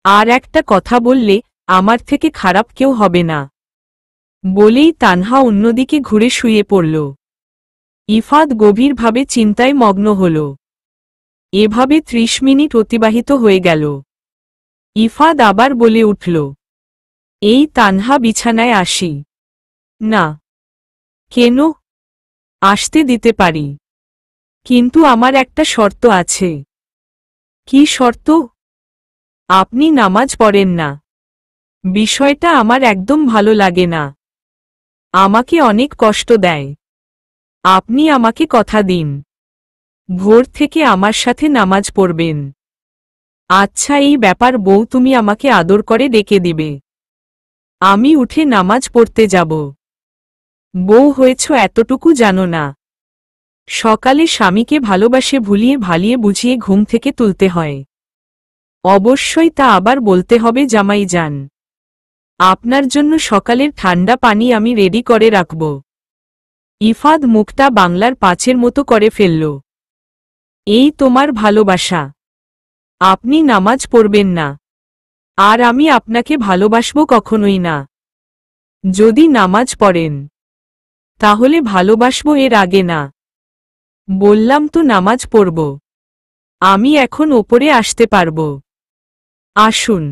আর একটা কথা বললে আমার থেকে খারাপ কেউ হবে না। বলেই তানহা অন্যদিকে ঘুরে শুয়ে পড়ল। ইফাদ গভীরভাবে চিন্তায় মগ্ন হল। এভাবে 30 মিনিট অতিবাহিত হয়ে গেল। ইফাদ আবার বলে উঠল, এই তানহা, বিছানায় আসি? না। কেন? আসতে দিতে পারি, কিন্তু আমার একটা শর্ত আছে। কি শর্ত? আপনি নামাজ পড়েন না। বিষয়টা আমার একদম ভালো লাগে না। আমাকে অনেক কষ্ট দেয়। আপনি আমাকে কথা দিন, ভোর থেকে আমার সাথে নামাজ পড়বেন। আচ্ছা, এই ব্যাপার বউ, তুমি আমাকে আদর করে ডেকে দিবে। আমি উঠে নামাজ পড়তে যাব। বউ হয়েছ এতটুকু জানো না? সকালে স্বামীকে ভালোবাসে ভুলিয়ে ভালিয়ে বুঝিয়ে ঘুম থেকে তুলতে হয়। অবশ্যই তা আবার বলতে হবে, জামাই যান, আপনার জন্য সকালের ঠান্ডা পানি আমি রেডি করে রাখব। ইফাদ মুখটা বাংলার 5-এর মতো করে ফেলল। এই তোমার ভালোবাসা? আপনি নামাজ পড়বেন না, আর আমি আপনাকে ভালোবাসব কখনোই না। যদি নামাজ পড়েন, তাহলে ভালোবাসব, এর আগে না। বললাম তো নামাজ পড়ব। আমি এখন ওপরে আসতে পারব? আসুন।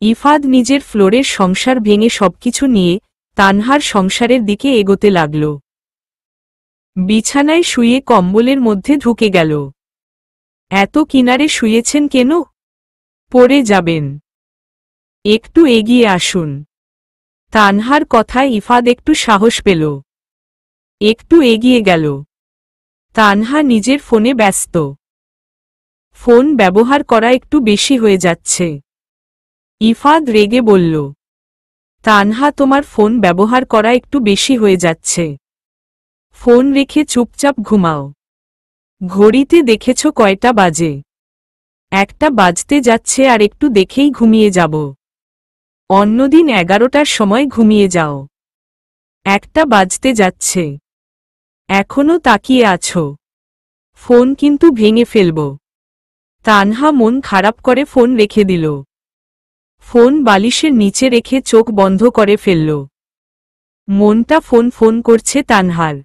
ইফাদ নিজের ফ্লোরের সংসার ভেঙে সবকিছু নিয়ে তানহার সংসারের দিকে এগোতে লাগল। বিছানায় শুয়ে কম্বলের মধ্যে ঢুকে গেল। এত কিনারে শুয়েছেন কেন? পড়ে যাবেন। একটু এগিয়ে আসুন। তানহার কথায় ইফাদ একটু সাহস পেল। একটু এগিয়ে গেল। তানহা নিজের ফোনে ব্যস্ত। ফোন ব্যবহার করা একটু বেশি হয়ে যাচ্ছে। ইফাদ রেগে বলল, তানহা তোমার ফোন ব্যবহার করা একটু বেশি হয়ে যাচ্ছে। ফোন রেখে চুপচাপ ঘুমাও। ঘড়িতে দেখেছ কয়টা বাজে? 1টা বাজতে যাচ্ছে আর একটু দেখেই ঘুমিয়ে যাব। অন্যদিন 11টার সময় ঘুমিয়ে যাও। 1টা বাজতে যাচ্ছে। এখনো তাকিয়ে আছো। ফোন কিন্তু ভেঙে ফেলব। তানহা মন খারাপ করে ফোন রেখে দিল। ফোন বালিশের নিচে রেখে চোখ বন্ধ করে ফেলল। মনটা ফোন ফোন করছে তানহার।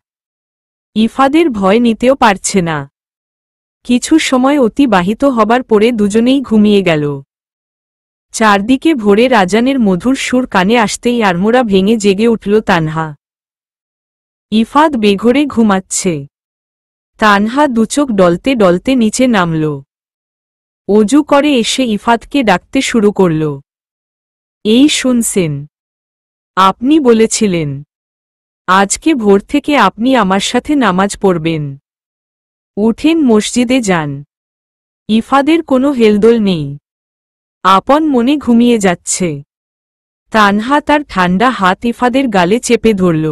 ইফাদের ভয় নিতেও পারছে না। কিছু সময় অতিবাহিত হবার পরে দুজনেই ঘুমিয়ে গেল। চারদিকে ভোরের আজানের মধুর সুর কানে আসতেই আড়মোড়া ভেঙে জেগে উঠল তানহা। ইফাদ বেঘোরে ঘুমাচ্ছে। তানহা দুচোখ ডলতে ডলতে নিচে নামল। অজু করে এসে ইফাদকে ডাকতে শুরু করল। এই শুনছেন? আপনি বলেছিলেন আজকে ভোর থেকে আপনি আমার সাথে নামাজ পড়বেন। উঠেন, মসজিদে যান। ইফাদের কোনো হেলদোল নেই। আপন মনে ঘুমিয়ে যাচ্ছে। তানহা তার ঠান্ডা হাত ইফাদের গালে চেপে ধরল।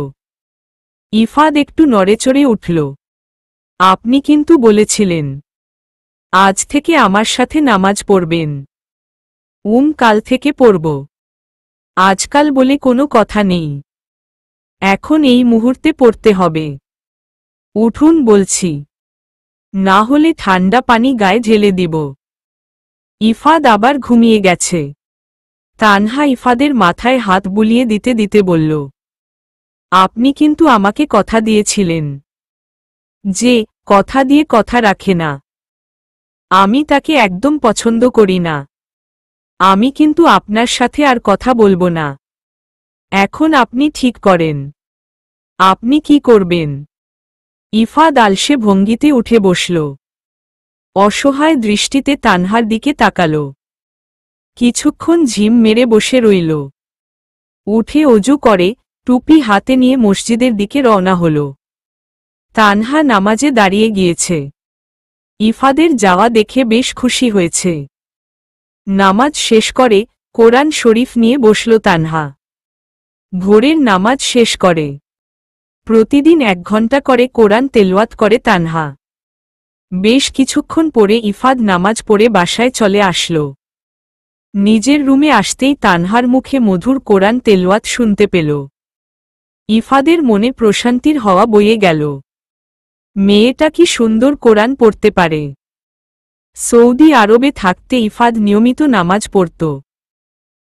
ইফাদ একটু নড়েচড়ে উঠল। আপনি কিন্তু বলেছিলেন আজ থেকে আমার সাথে নামাজ পড়বেন। কাল থেকে পড়ব। আজকাল বলে কোনো কথা নেই। এখন এই মুহূর্তে পড়তে হবে। উঠুন বলছি, না হলে ঠান্ডা পানি গায়ে ঢেলে দিব। ইফাদ আবার ঘুমিয়ে গেছে। তানহা ইফাদের মাথায় হাত বুলিয়ে দিতে দিতে বলল, আপনি কিন্তু আমাকে কথা দিয়েছিলেন যে কথা দিয়ে কথা রাখে না। আমি তাকে একদম পছন্দ করি না। আমি কিন্তু আপনার সাথে আর কথা বলবো না। এখন আপনি ঠিক করেন আপনি কি করবেন। ইফাদ আলসে ভঙ্গিতে উঠে বসল। অসহায় দৃষ্টিতে তানহার দিকে তাকাল। কিছুক্ষণ ঝিম মেরে বসে রইল। উঠে অজু করে টুপি হাতে নিয়ে মসজিদের দিকে রওনা হল। তানহা নামাজে দাঁড়িয়ে গিয়েছে। ইফাদের যাওয়া দেখে বেশ খুশি হয়েছে। নামাজ শেষ করে কোরআন শরীফ নিয়ে বসল তানহা। ভোরের নামাজ শেষ করে প্রতিদিন 1 ঘন্টা করে কোরআন তেলাওয়াত করে তানহা। বেশ কিছুক্ষণ পরে ইফাদ নামাজ পড়ে বাসায় চলে আসল। নিজের রুমে আসতেই তানহার মুখে মধুর কোরআন তেলাওয়াত শুনতে পেল। ইফাদের মনে প্রশান্তির হাওয়া বয়ে গেল। মেয়েটা কি সুন্দর কোরআন পড়তে পারে। সৌদি আরবে থাকতে ইফাদ নিয়মিত নামাজ পড়ত।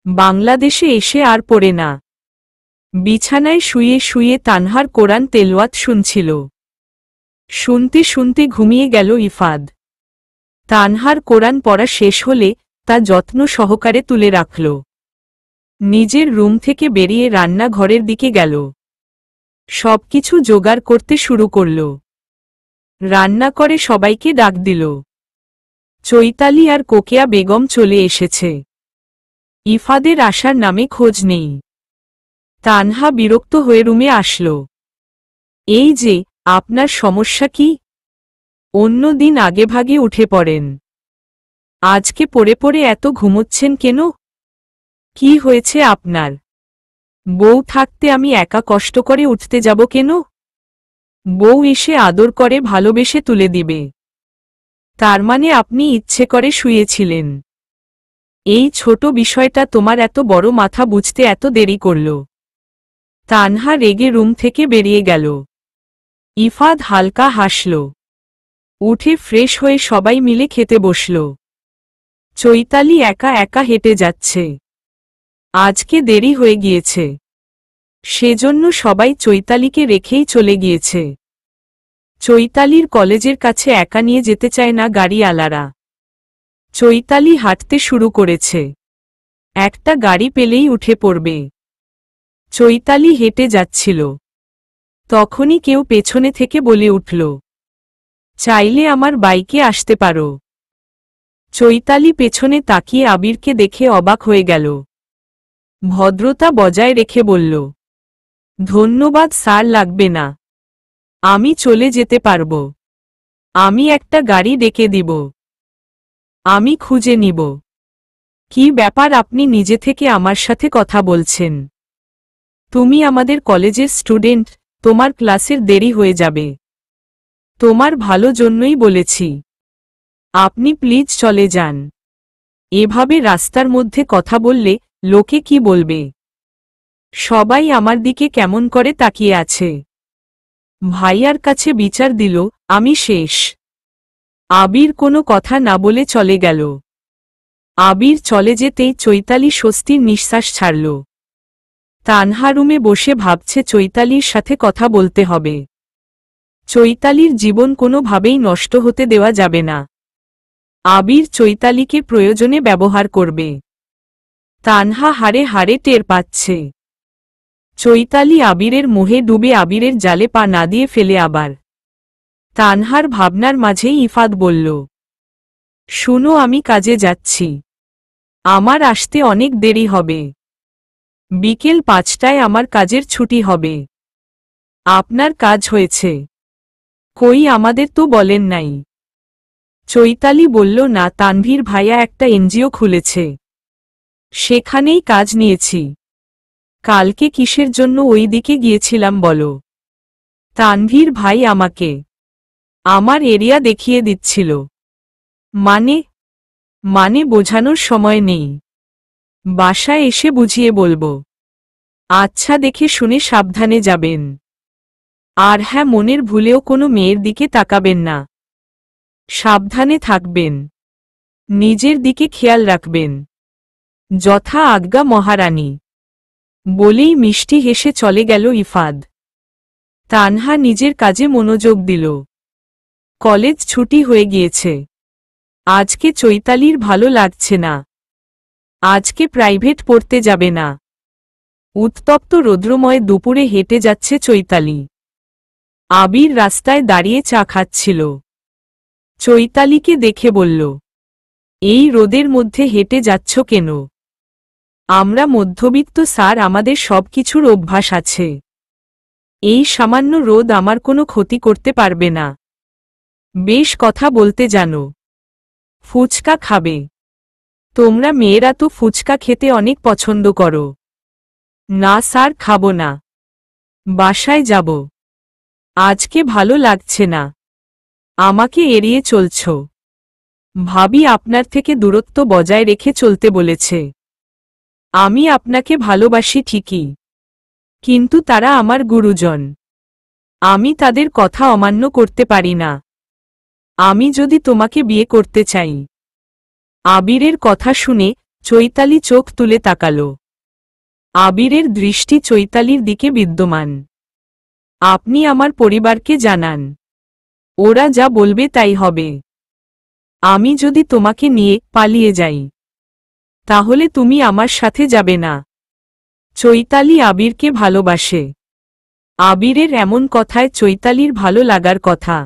বাংলাদেশে এসে আর পড়ে না। বিছানায় শুয়ে শুয়ে তানহার কোরআন তেলাওয়াত শুনছিল। শুনতে শুনতে ঘুমিয়ে গেল ইফাদ। তানহার কোরআন পড়া শেষ হলে তা যত্ন সহকারে তুলে রাখল। নিজের রুম থেকে বেরিয়ে রান্নাঘরের দিকে গেল। সবকিছু জোগাড় করতে শুরু করল। রান্না করে সবাইকে ডাক দিল। চৈতালি আর কোকিয়া বেগম চলে এসেছে। ইফাদের আসার নামে খোঁজ নেই। তানহা বিরক্ত হয়ে রুমে আসল। এই যে, আপনার সমস্যা কি? অন্য দিন আগেভাগে উঠে পড়েন। আজকে পড়ে পড়ে এত ঘুমোচ্ছেন কেন? কি হয়েছে আপনার? বউ থাকতে আমি একা কষ্ট করে উঠতে যাব কেন? বউ এসে আদর করে ভালোবেসে তুলে দিবে। তার মানে আপনি ইচ্ছে করে শুয়েছিলেন। এই ছোট বিষয়টা তোমার এত বড় মাথা বুঝতে এত দেরি করল। তানহা রেগে রুম থেকে বেরিয়ে গেল। ইফাদ হালকা হাসল। উঠে ফ্রেশ হয়ে সবাই মিলে খেতে বসল। চৈতালি একা একা হেঁটে যাচ্ছে। আজকে দেরি হয়ে গিয়েছে। সেজন্য সবাই চৈতালিকে রেখেই চলে গিয়েছে। চৈতালির কলেজের কাছে একা নিয়ে যেতে চায় না গাড়িওয়ালারা। চৈতালি হাঁটতে শুরু করেছে। একটা গাড়ি পেলেই উঠে পড়বে। চৈতালি হেঁটে যাচ্ছিল। তখনই কেউ পেছনে থেকে বলে উঠল, চাইলে আমার বাইকে আসতে পারো। চৈতালি পেছনে তাকিয়ে আবিরকে দেখে অবাক হয়ে গেল। ভদ্রতা বজায় রেখে বলল, ধন্যবাদ স্যার, লাগবে না, আমি চলে যেতে পারব। আমি একটা গাড়ি ডেকে দিব। আমি খুঁজে নিব। কি ব্যাপার, আপনি নিজে থেকে আমার সাথে কথা বলছেন? তুমি আমাদের কলেজের স্টুডেন্ট, তোমার ক্লাসের দেরি হয়ে যাবে। তোমার ভালো জন্যই বলেছি। আপনি প্লিজ চলে যান। এভাবে রাস্তার মধ্যে কথা বললে লোকে কি বলবে? সবাই আমার দিকে কেমন করে তাকিয়ে আছে। ভাইয়ার কাছে বিচার দিল, আমি শেষ। আবির কোনো কথা না বলে চলে গেল। আবির চলে যেতেই চৈতালি স্বস্তির নিঃশ্বাস ছাড়ল। তানহা রুমে বসে ভাবছে চৈতালির সাথে কথা বলতে হবে। চৈতালির জীবন কোনোভাবেই নষ্ট হতে দেওয়া যাবে না। আবির চৈতালিকে প্রয়োজনে ব্যবহার করবে। তানহা হাড়ে হাড়ে টের পাচ্ছে চৈতালি আবিরের মোহে ডুবে আবিরের জালে পা না দিয়ে ফেলে আবার। তানহার ভাবনার মাঝেই ইফাত বলল, শুনো, আমি কাজে যাচ্ছি। আমার আসতে অনেক দেরি হবে। বিকেল 5টায় আমার কাজের ছুটি হবে। আপনার কাজ হয়েছে? কই, আমাদের তো বলেন নাই। চৈতালি বলল, না, তানভীর ভাইয়া একটা এনজিও খুলেছে, সেখানেই কাজ নিয়েছি। কালকে কিসের জন্য ওই দিকে গিয়েছিলাম বলো? তানভীর ভাই আমাকে আমার এরিয়া দেখিয়ে দিচ্ছিল। মানে বোঝানোর সময় নেই, বাসায় এসে বুঝিয়ে বলবো। আচ্ছা, দেখে শুনে সাবধানে যাবেন। আর হ্যাঁ, মনের ভুলেও কোনো মেয়ের দিকে তাকাবেন না। সাবধানে থাকবেন, নিজের দিকে খেয়াল রাখবেন। যথা আজ্ঞা মহারানী। বলেই মিষ্টি হেসে চলে গেল ইফাদ। তানহা নিজের কাজে মনোযোগ দিল। কলেজ ছুটি হয়ে গিয়েছে। আজকে চৈতালির ভালো লাগছে না। আজকে প্রাইভেট পড়তে যাবে না। উত্তপ্ত রৌদ্রময় দুপুরে হেঁটে যাচ্ছে চৈতালি। আবির রাস্তায় দাঁড়িয়ে চা খাচ্ছিল। চৈতালিকে দেখে বলল, এই রোদের মধ্যে হেঁটে যাচ্ছ কেন? আমরা মধ্যবিত্ত স্যার, আমাদের সবকিছুর অভ্যাস আছে। এই সামান্য রোদ আমার কোনো ক্ষতি করতে পারবে না। বেশ কথা বলতে জানো। ফুচকা খাবে? তোমরা মেয়েরা তো ফুচকা খেতে অনেক পছন্দ করো। না স্যার, খাবো না, বাসায় যাব। আজকে ভালো লাগছে না। আমাকে এড়িয়ে চলছ। ভাবি আপনার থেকে দূরত্ব বজায় রেখে চলতে বলেছে। আমি আপনাকে ভালোবাসি ঠিকই, কিন্তু তারা আমার গুরুজন। আমি তাদের কথা অমান্য করতে পারি না। আমি যদি তোমাকে বিয়ে করতে চাই। আবিরের কথা শুনে চৈতালি চোখ তুলে তাকাল। আবিরের দৃষ্টি চৈতালির দিকে বিদ্যমান। আপনি আমার পরিবারকে জানান, ওরা যা বলবে তাই হবে। আমি যদি তোমাকে নিয়ে পালিয়ে যাই, তাহলে তুমি আমার সাথে যাবে না। চৈতালি আবিরকে ভালোবাসে। আবিরের এমন কথায় চৈতালির ভালো লাগার কথা,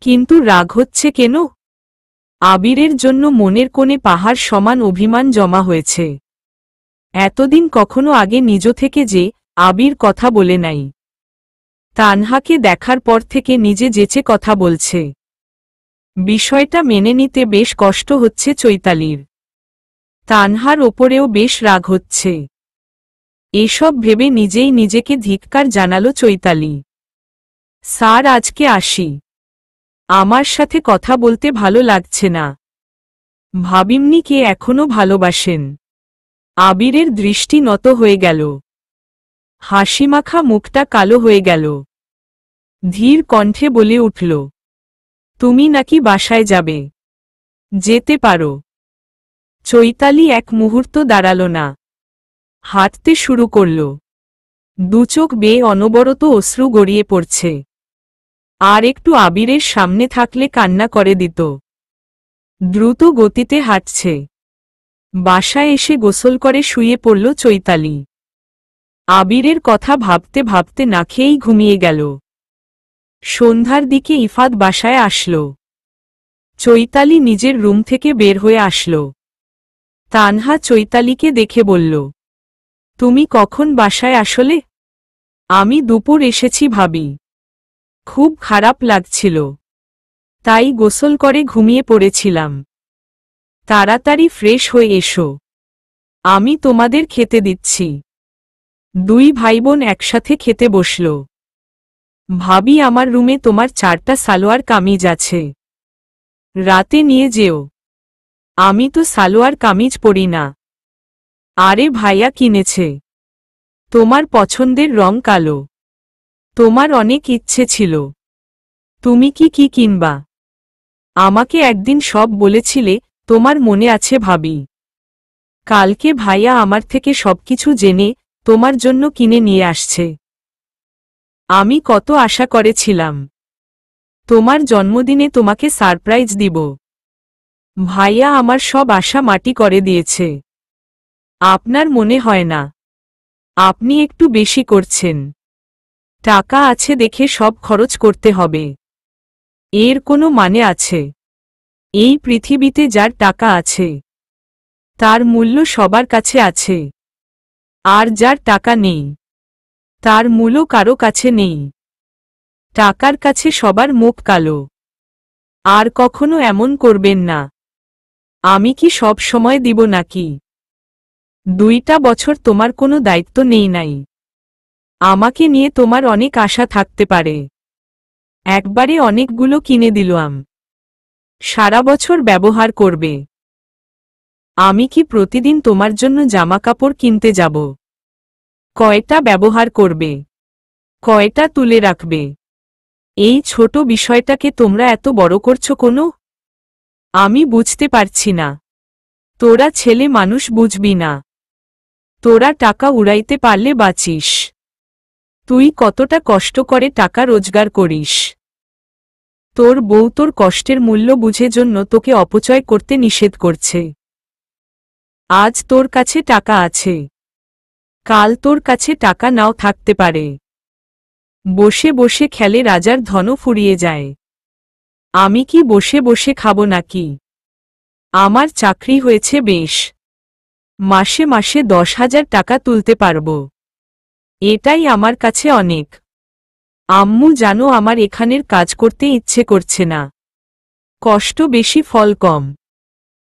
কিন্তু রাগ হচ্ছে কেন? আবিরের জন্য মনের কোণে পাহাড় সমান অভিমান জমা হয়েছে। এতদিন কখনো আগে নিজ থেকে যে আবির কথা বলে নাই। তানহাকে দেখার পর থেকে নিজে যেচে কথা বলছে। বিষয়টা মেনে নিতে বেশ কষ্ট হচ্ছে চৈতালির। তানহার ওপরেও বেশ রাগ হচ্ছে। এসব ভেবে নিজেই নিজেকে ধিক্কার জানালো চৈতালি। স্যার, আজকে আসি। আমার সাথে কথা বলতে ভালো লাগছে না। ভাবিমনি কে এখনো ভালোবাসেন। আবিরের দৃষ্টি নত হয়ে গেল। হাসিমাখা মুখটা কালো হয়ে গেল। ধীর কণ্ঠে বলে উঠল, তুমি নাকি বাসায় যাবে? যেতে পারো। চৈতালি এক মুহূর্ত দাঁড়াল না। হাঁটতে শুরু করল। দুচোখ বেয়ে অনবরত অশ্রু গড়িয়ে পড়ছে। আর একটু আবিরের সামনে থাকলে কান্না করে দিত। দ্রুত গতিতে হাঁটছে। বাসায় এসে গোসল করে শুয়ে পড়ল চৈতালি। আবিরের কথা ভাবতে ভাবতে না খেয়েই ঘুমিয়ে গেল। সন্ধ্যার দিকে ইফাত বাসায় আসল। চৈতালি নিজের রুম থেকে বের হয়ে আসল। তানহা চৈতালিকে দেখে বলল, তুমি কখন বাসায় আসলে? আমি দুপুর এসেছি ভাবি। খুব খারাপ লাগছিল, তাই গোসল করে ঘুমিয়ে পড়েছিলাম। তাড়াতাড়ি ফ্রেশ হয়ে এসো, আমি তোমাদের খেতে দিচ্ছি। দুই ভাইবোন একসাথে খেতে বসল। ভাবি, আমার রুমে তোমার 4টা সালোয়ার কামিজ আছে, রাতে নিয়ে যেও। আমি তো সালোয়ার কামিজ পরি না। আরে ভাইয়া কিনেছে, তোমার পছন্দের রং কালো। তোমার অনেক ইচ্ছে ছিল, তুমি কি কি কিনবা? আমাকে একদিন সব বলেছিলে, তোমার মনে আছে ভাবি? কালকে ভাইয়া আমার থেকে সবকিছু জেনে তোমার জন্য কিনে নিয়ে আসছে। আমি কত আশা করেছিলাম তোমার জন্মদিনে তোমাকে সারপ্রাইজ দিব। ভাইয়া আমার সব আশা মাটি করে দিয়েছে। আপনার মনে হয় না আপনি একটু বেশি করছেন? টাকা আছে দেখে সব খরচ করতে হবে, এর কোনো মানে আছে? এই পৃথিবীতে যার টাকা আছে তার মূল্য সবার কাছে আছে, আর যার টাকা নেই তার মূল্য কারো কাছে নেই। টাকার কাছে সবার মুখ কালো। আর কখনো এমন করবেন না। আমি কি সব সময় দিব নাকি? 2টা বছর তোমার কোনো দায়িত্ব নেই নাই। আমাকে নিয়ে তোমার অনেক আশা থাকতে পারে, একবারে অনেকগুলো কিনে দিলাম, সারা বছর ব্যবহার করবে। আমি কি প্রতিদিন তোমার জন্য জামা কাপড় কিনতে যাব? কয়টা ব্যবহার করবে, কয়টা তুলে রাখবে? এই ছোট বিষয়টাকে তোমরা এত বড় করছো কোনো? আমি বুঝতে পারছি না। তোরা ছেলে মানুষ বুঝবি না। তোরা টাকা উড়াইতে পারলে বাঁচিস। তুই কতটা কষ্ট করে টাকা রোজগার করিস। তোর বউ তোর কষ্টের মূল্য বুঝে জন্য তোকে অপচয় করতে নিষেধ করছে। আজ তোর কাছে টাকা আছে, কাল তোর কাছে টাকা নাও থাকতে পারে। বসে বসে খেলে রাজার ধনও ফুরিয়ে যায়। আমি কি বসে বসে খাবো নাকি? আমার চাকরি হয়েছে বেশ, মাসে মাসে 10,000 টাকা তুলতে পারবো। এটাই আমার কাছে অনেক। আম্মু জানো আমার এখানের কাজ করতে ইচ্ছে করছে না। কষ্ট বেশি ফল কম,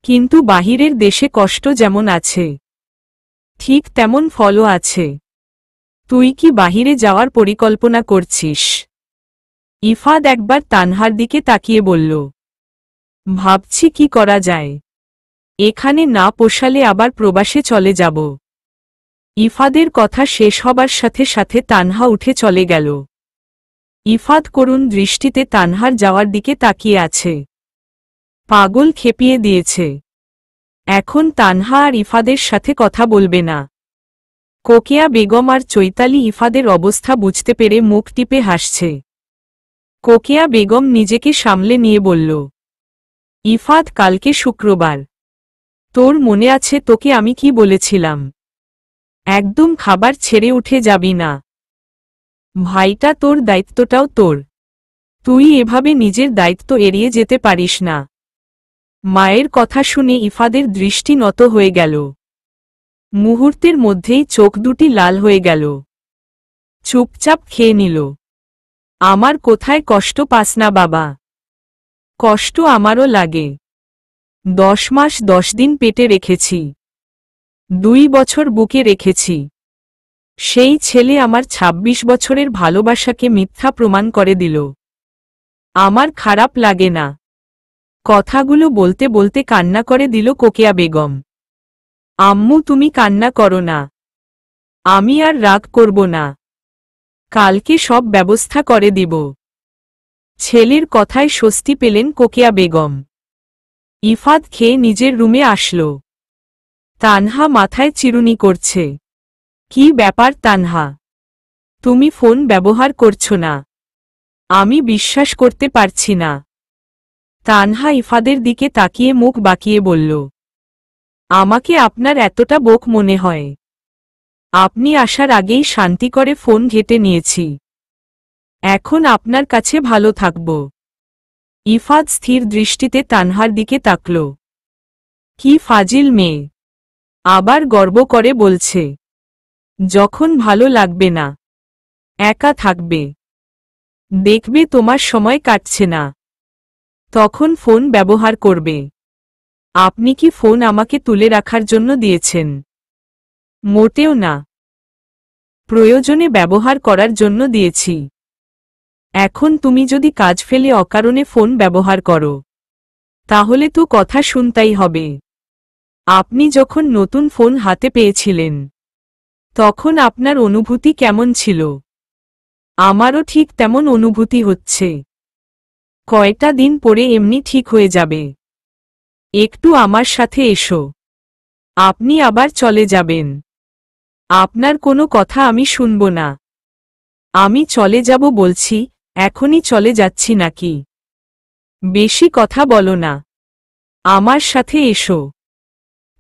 কিন্তু বাহিরের দেশে কষ্ট যেমন আছে ঠিক তেমন ফলও আছে। তুই কি বাহিরে যাওয়ার পরিকল্পনা করছিস? ইফাদ একবার তানহার দিকে তাকিয়ে বলল, ভাবছি কি করা যায়। এখানে না পোষালে আবার প্রবাসে চলে যাব। ইফাদের কথা শেষ হবার সাথে সাথে তানহা উঠে চলে গেল। ইফাদ করুণ দৃষ্টিতে তানহার যাওয়ার দিকে তাকিয়ে আছে। পাগল খেপিয়ে দিয়েছে। এখন তানহা আর ইফাদের সাথে কথা বলবে না। কোকিয়া বেগম আর চৈতালি ইফাদের অবস্থা বুঝতে পেরে মুখ টিপে হাসছে। কোকিয়া বেগম নিজেকে সামলে নিয়ে বলল, ইফাদ, কালকে শুক্রবার, তোর মনে আছে তোকে আমি কি বলেছিলাম? একদম খাবার ছেড়ে উঠে যাবি না। ভাইটা তোর, দায়িত্বটাও তোর। তুই এভাবে নিজের দায়িত্ব এড়িয়ে যেতে পারিস না। মায়ের কথা শুনে ইফাদের দৃষ্টি নত হয়ে গেল। মুহূর্তের মধ্যেই চোখ দুটি লাল হয়ে গেল। চুপচাপ খেয়ে নিল। আমার কোথায় কষ্ট পাস না বাবা? কষ্ট আমারও লাগে। 10 মাস 10 দিন পেটে রেখেছি, 2 বছর বুকে রেখেছি। সেই ছেলে আমার 26 বছরের ভালোবাসাকে মিথ্যা প্রমাণ করে দিল। আমার খারাপ লাগে না? কথাগুলো বলতে বলতে কান্না করে দিল কোকিয়া বেগম। আম্মু, তুমি কান্না করো না। আমি আর রাগ করব না। কালকে সব ব্যবস্থা করে দিব। ছেলের কথায় স্বস্তি পেলেন কোকিয়া বেগম। ইফাদ খেয়ে নিজের রুমে আসল। তানহা মাথায় চিরুনি করছে। কি ব্যাপার তানহা, তুমি ফোন ব্যবহার করছো না? আমি বিশ্বাস করতে পারছি না। তানহা ইফাদের দিকে তাকিয়ে মুখ বাঁকিয়ে বলল, আমাকে আপনার এতটা বোক মনে হয়? আপনি আসার আগেই শান্তি করে ফোন ঘেঁটে নিয়েছি। এখন আপনার কাছে ভালো থাকব। ইফাদ স্থির দৃষ্টিতে তানহার দিকে তাকল। কি ফাজিল মেয়ে, আবার গর্ব করে বলছে যখন ভালো লাগবে না, একা থাকবে, দেখবে তোমার সময় কাটছে না, তখন ফোন ব্যবহার করবে। আপনি কি ফোন আমাকে তুলে রাখার জন্য দিয়েছেন? মোটেও না, প্রয়োজনে ব্যবহার করার জন্য দিয়েছি। এখন তুমি যদি কাজ ফেলে অকারণে ফোন ব্যবহার করো, তাহলে তো কথা শুনতেই হবে। আপনি যখন নতুন ফোন হাতে পেয়েছিলেন, তখন আপনার অনুভূতি কেমন ছিল? আমারও ঠিক তেমন অনুভূতি হচ্ছে। কয়টা দিন পরে এমনি ঠিক হয়ে যাবে। একটু আমার সাথে এসো। আপনি আবার চলে যাবেন। আপনার কোনো কথা আমি শুনব না। আমি চলে যাব বলছি, এখনই চলে যাচ্ছি নাকি? বেশি কথা বলো না, আমার সাথে এসো।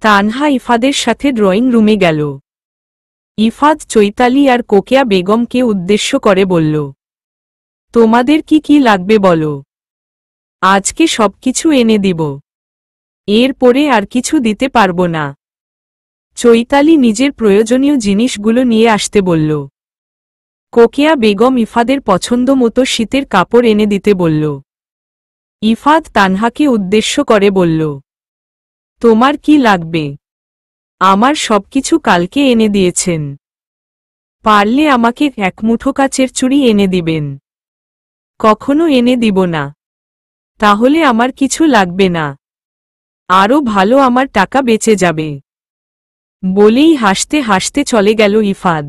তানহা ইফাদের সাথে ড্রয়িং রুমে গেল। ইফাদ চৈতালি আর কোকিয়া বেগমকে উদ্দেশ্য করে বলল, তোমাদের কি কি লাগবে বলো, আজকে সবকিছু এনে দিব। এরপরে আর কিছু দিতে পারবো না। চৈতালি নিজের প্রয়োজনীয় জিনিসগুলো নিয়ে আসতে বলল। কোকিয়া বেগম ইফাদের পছন্দ মতো শীতের কাপড় এনে দিতে বলল। ইফাদ তানহাকে উদ্দেশ্য করে বলল, তোমার কি লাগবে? আমার সবকিছু কালকে এনে দিয়েছেন। পারলে আমাকে এক মুঠো কাচের চুড়ি এনে দিবেন। কখনো এনে দিব না, তাহলে আমার কিছু লাগবে না, আরও ভালো আমার টাকা বেঁচে যাবে। বলেই হাসতে হাসতে চলে গেল ইফাদ।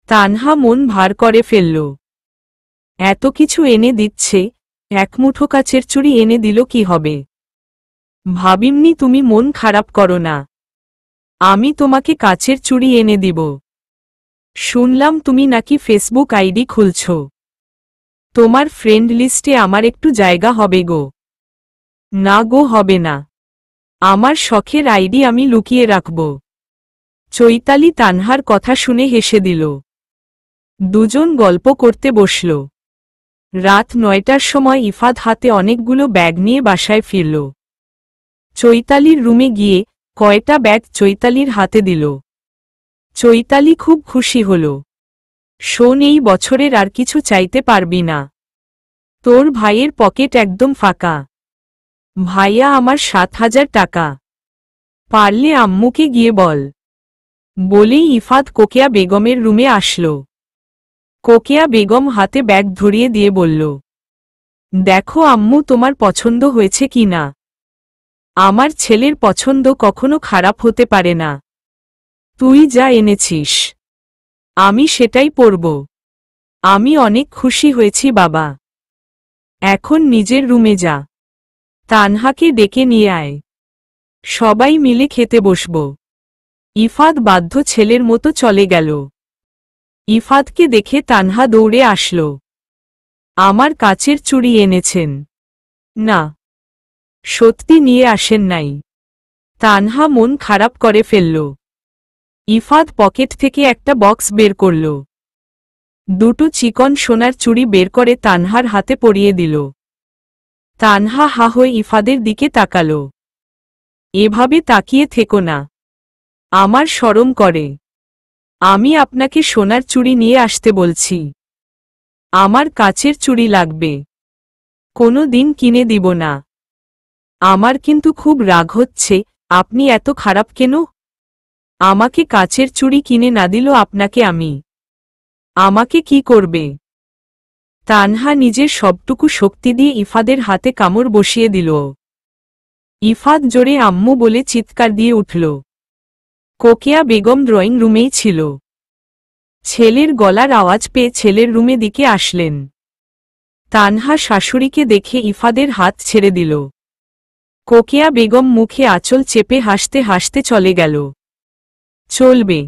তানহা মন ভার করে ফেলল। এত কিছু এনে দিচ্ছে, এক মুঠো কাচের চুড়ি এনে দিল কি হবে? ভাবিমনি তুমি মন খারাপ করো না, আমি তোমাকে কাচের চুড়ি এনে দিব। শুনলাম তুমি নাকি ফেসবুক আইডি খুলছ। তোমার ফ্রেন্ড লিস্টে আমার একটু জায়গা হবে গো। না গো, হবে না। আমার শখের আইডি আমি লুকিয়ে রাখব। চৈতালি তানহার কথা শুনে হেসে দিল। দুজন গল্প করতে বসল। রাত ৯টার সময় ইফাদ হাতে অনেকগুলো ব্যাগ নিয়ে বাসায় ফিরল। চৈতালির রুমে গিয়ে কয়টা ব্যাগ চৈতালির হাতে দিল। চৈতালি খুব খুশি হল। শোন, এই বছরের আর কিছু চাইতে পারবি না। তোর ভাইয়ের পকেট একদম ফাঁকা। ভাইয়া আমার ৭,০০০ টাকা। পারলে আম্মুকে গিয়ে বল। বলেই ইফাদ কোকিয়া বেগমের রুমে আসল। কোকিয়া বেগম হাতে ব্যাগ ধরিয়ে দিয়ে বলল, দেখো আম্মু, তোমার পছন্দ হয়েছে কি না? আমার ছেলের পছন্দ কখনো খারাপ হতে পারে না। তুই যা এনেছিস, আমি সেটাই পরব। আমি অনেক খুশি হয়েছি বাবা। এখন নিজের রুমে যা, তানহাকে ডেকে নিয়ে আয়, সবাই মিলে খেতে বসব। ইফাদ বাধ্য ছেলের মতো চলে গেল। ইফাদকে দেখে তানহা দৌড়ে আসল। আমার কাচের চুড়ি এনেছেন? না, সত্যি নিয়ে আসেন নাই। তানহা মন খারাপ করে ফেলল। ইফাদ পকেট থেকে একটা বক্স বের করল। দুটো চিকন সোনার চুড়ি বের করে তানহার হাতে পরিয়ে দিল। তানহা হা হয়ে ইফাদের দিকে তাকাল। এভাবে তাকিয়ে থেকো না, আমার শরম করে। আমি আপনাকে সোনার চুড়ি নিয়ে আসতে বলছি। আমার কাচের চুড়ি লাগবে। কোনো দিন কিনে দিব না। আমার কিন্তু খুব রাগ হচ্ছে, আপনি এত খারাপ কেন? আমাকে কাচের চুড়ি কিনে না দিল আপনাকে আমি, আমাকে কি করবে? তানহা নিজের সবটুকু শক্তি দিয়ে ইফাদের হাতে কামড় বসিয়ে দিল। ইফাদ জোরে আম্মু বলে চিৎকার দিয়ে উঠল। কোকিয়া বেগম ড্রয়িং রুমেই ছিল। ছেলের গলার আওয়াজ পেয়ে ছেলের রুমে দিকে আসলেন। তানহা শাশুড়িকে দেখে ইফাদের হাত ছেড়ে দিল। কোকিয়া বেগম মুখে আঁচল চেপে হাসতে হাসতে চলে গেল। চলবে।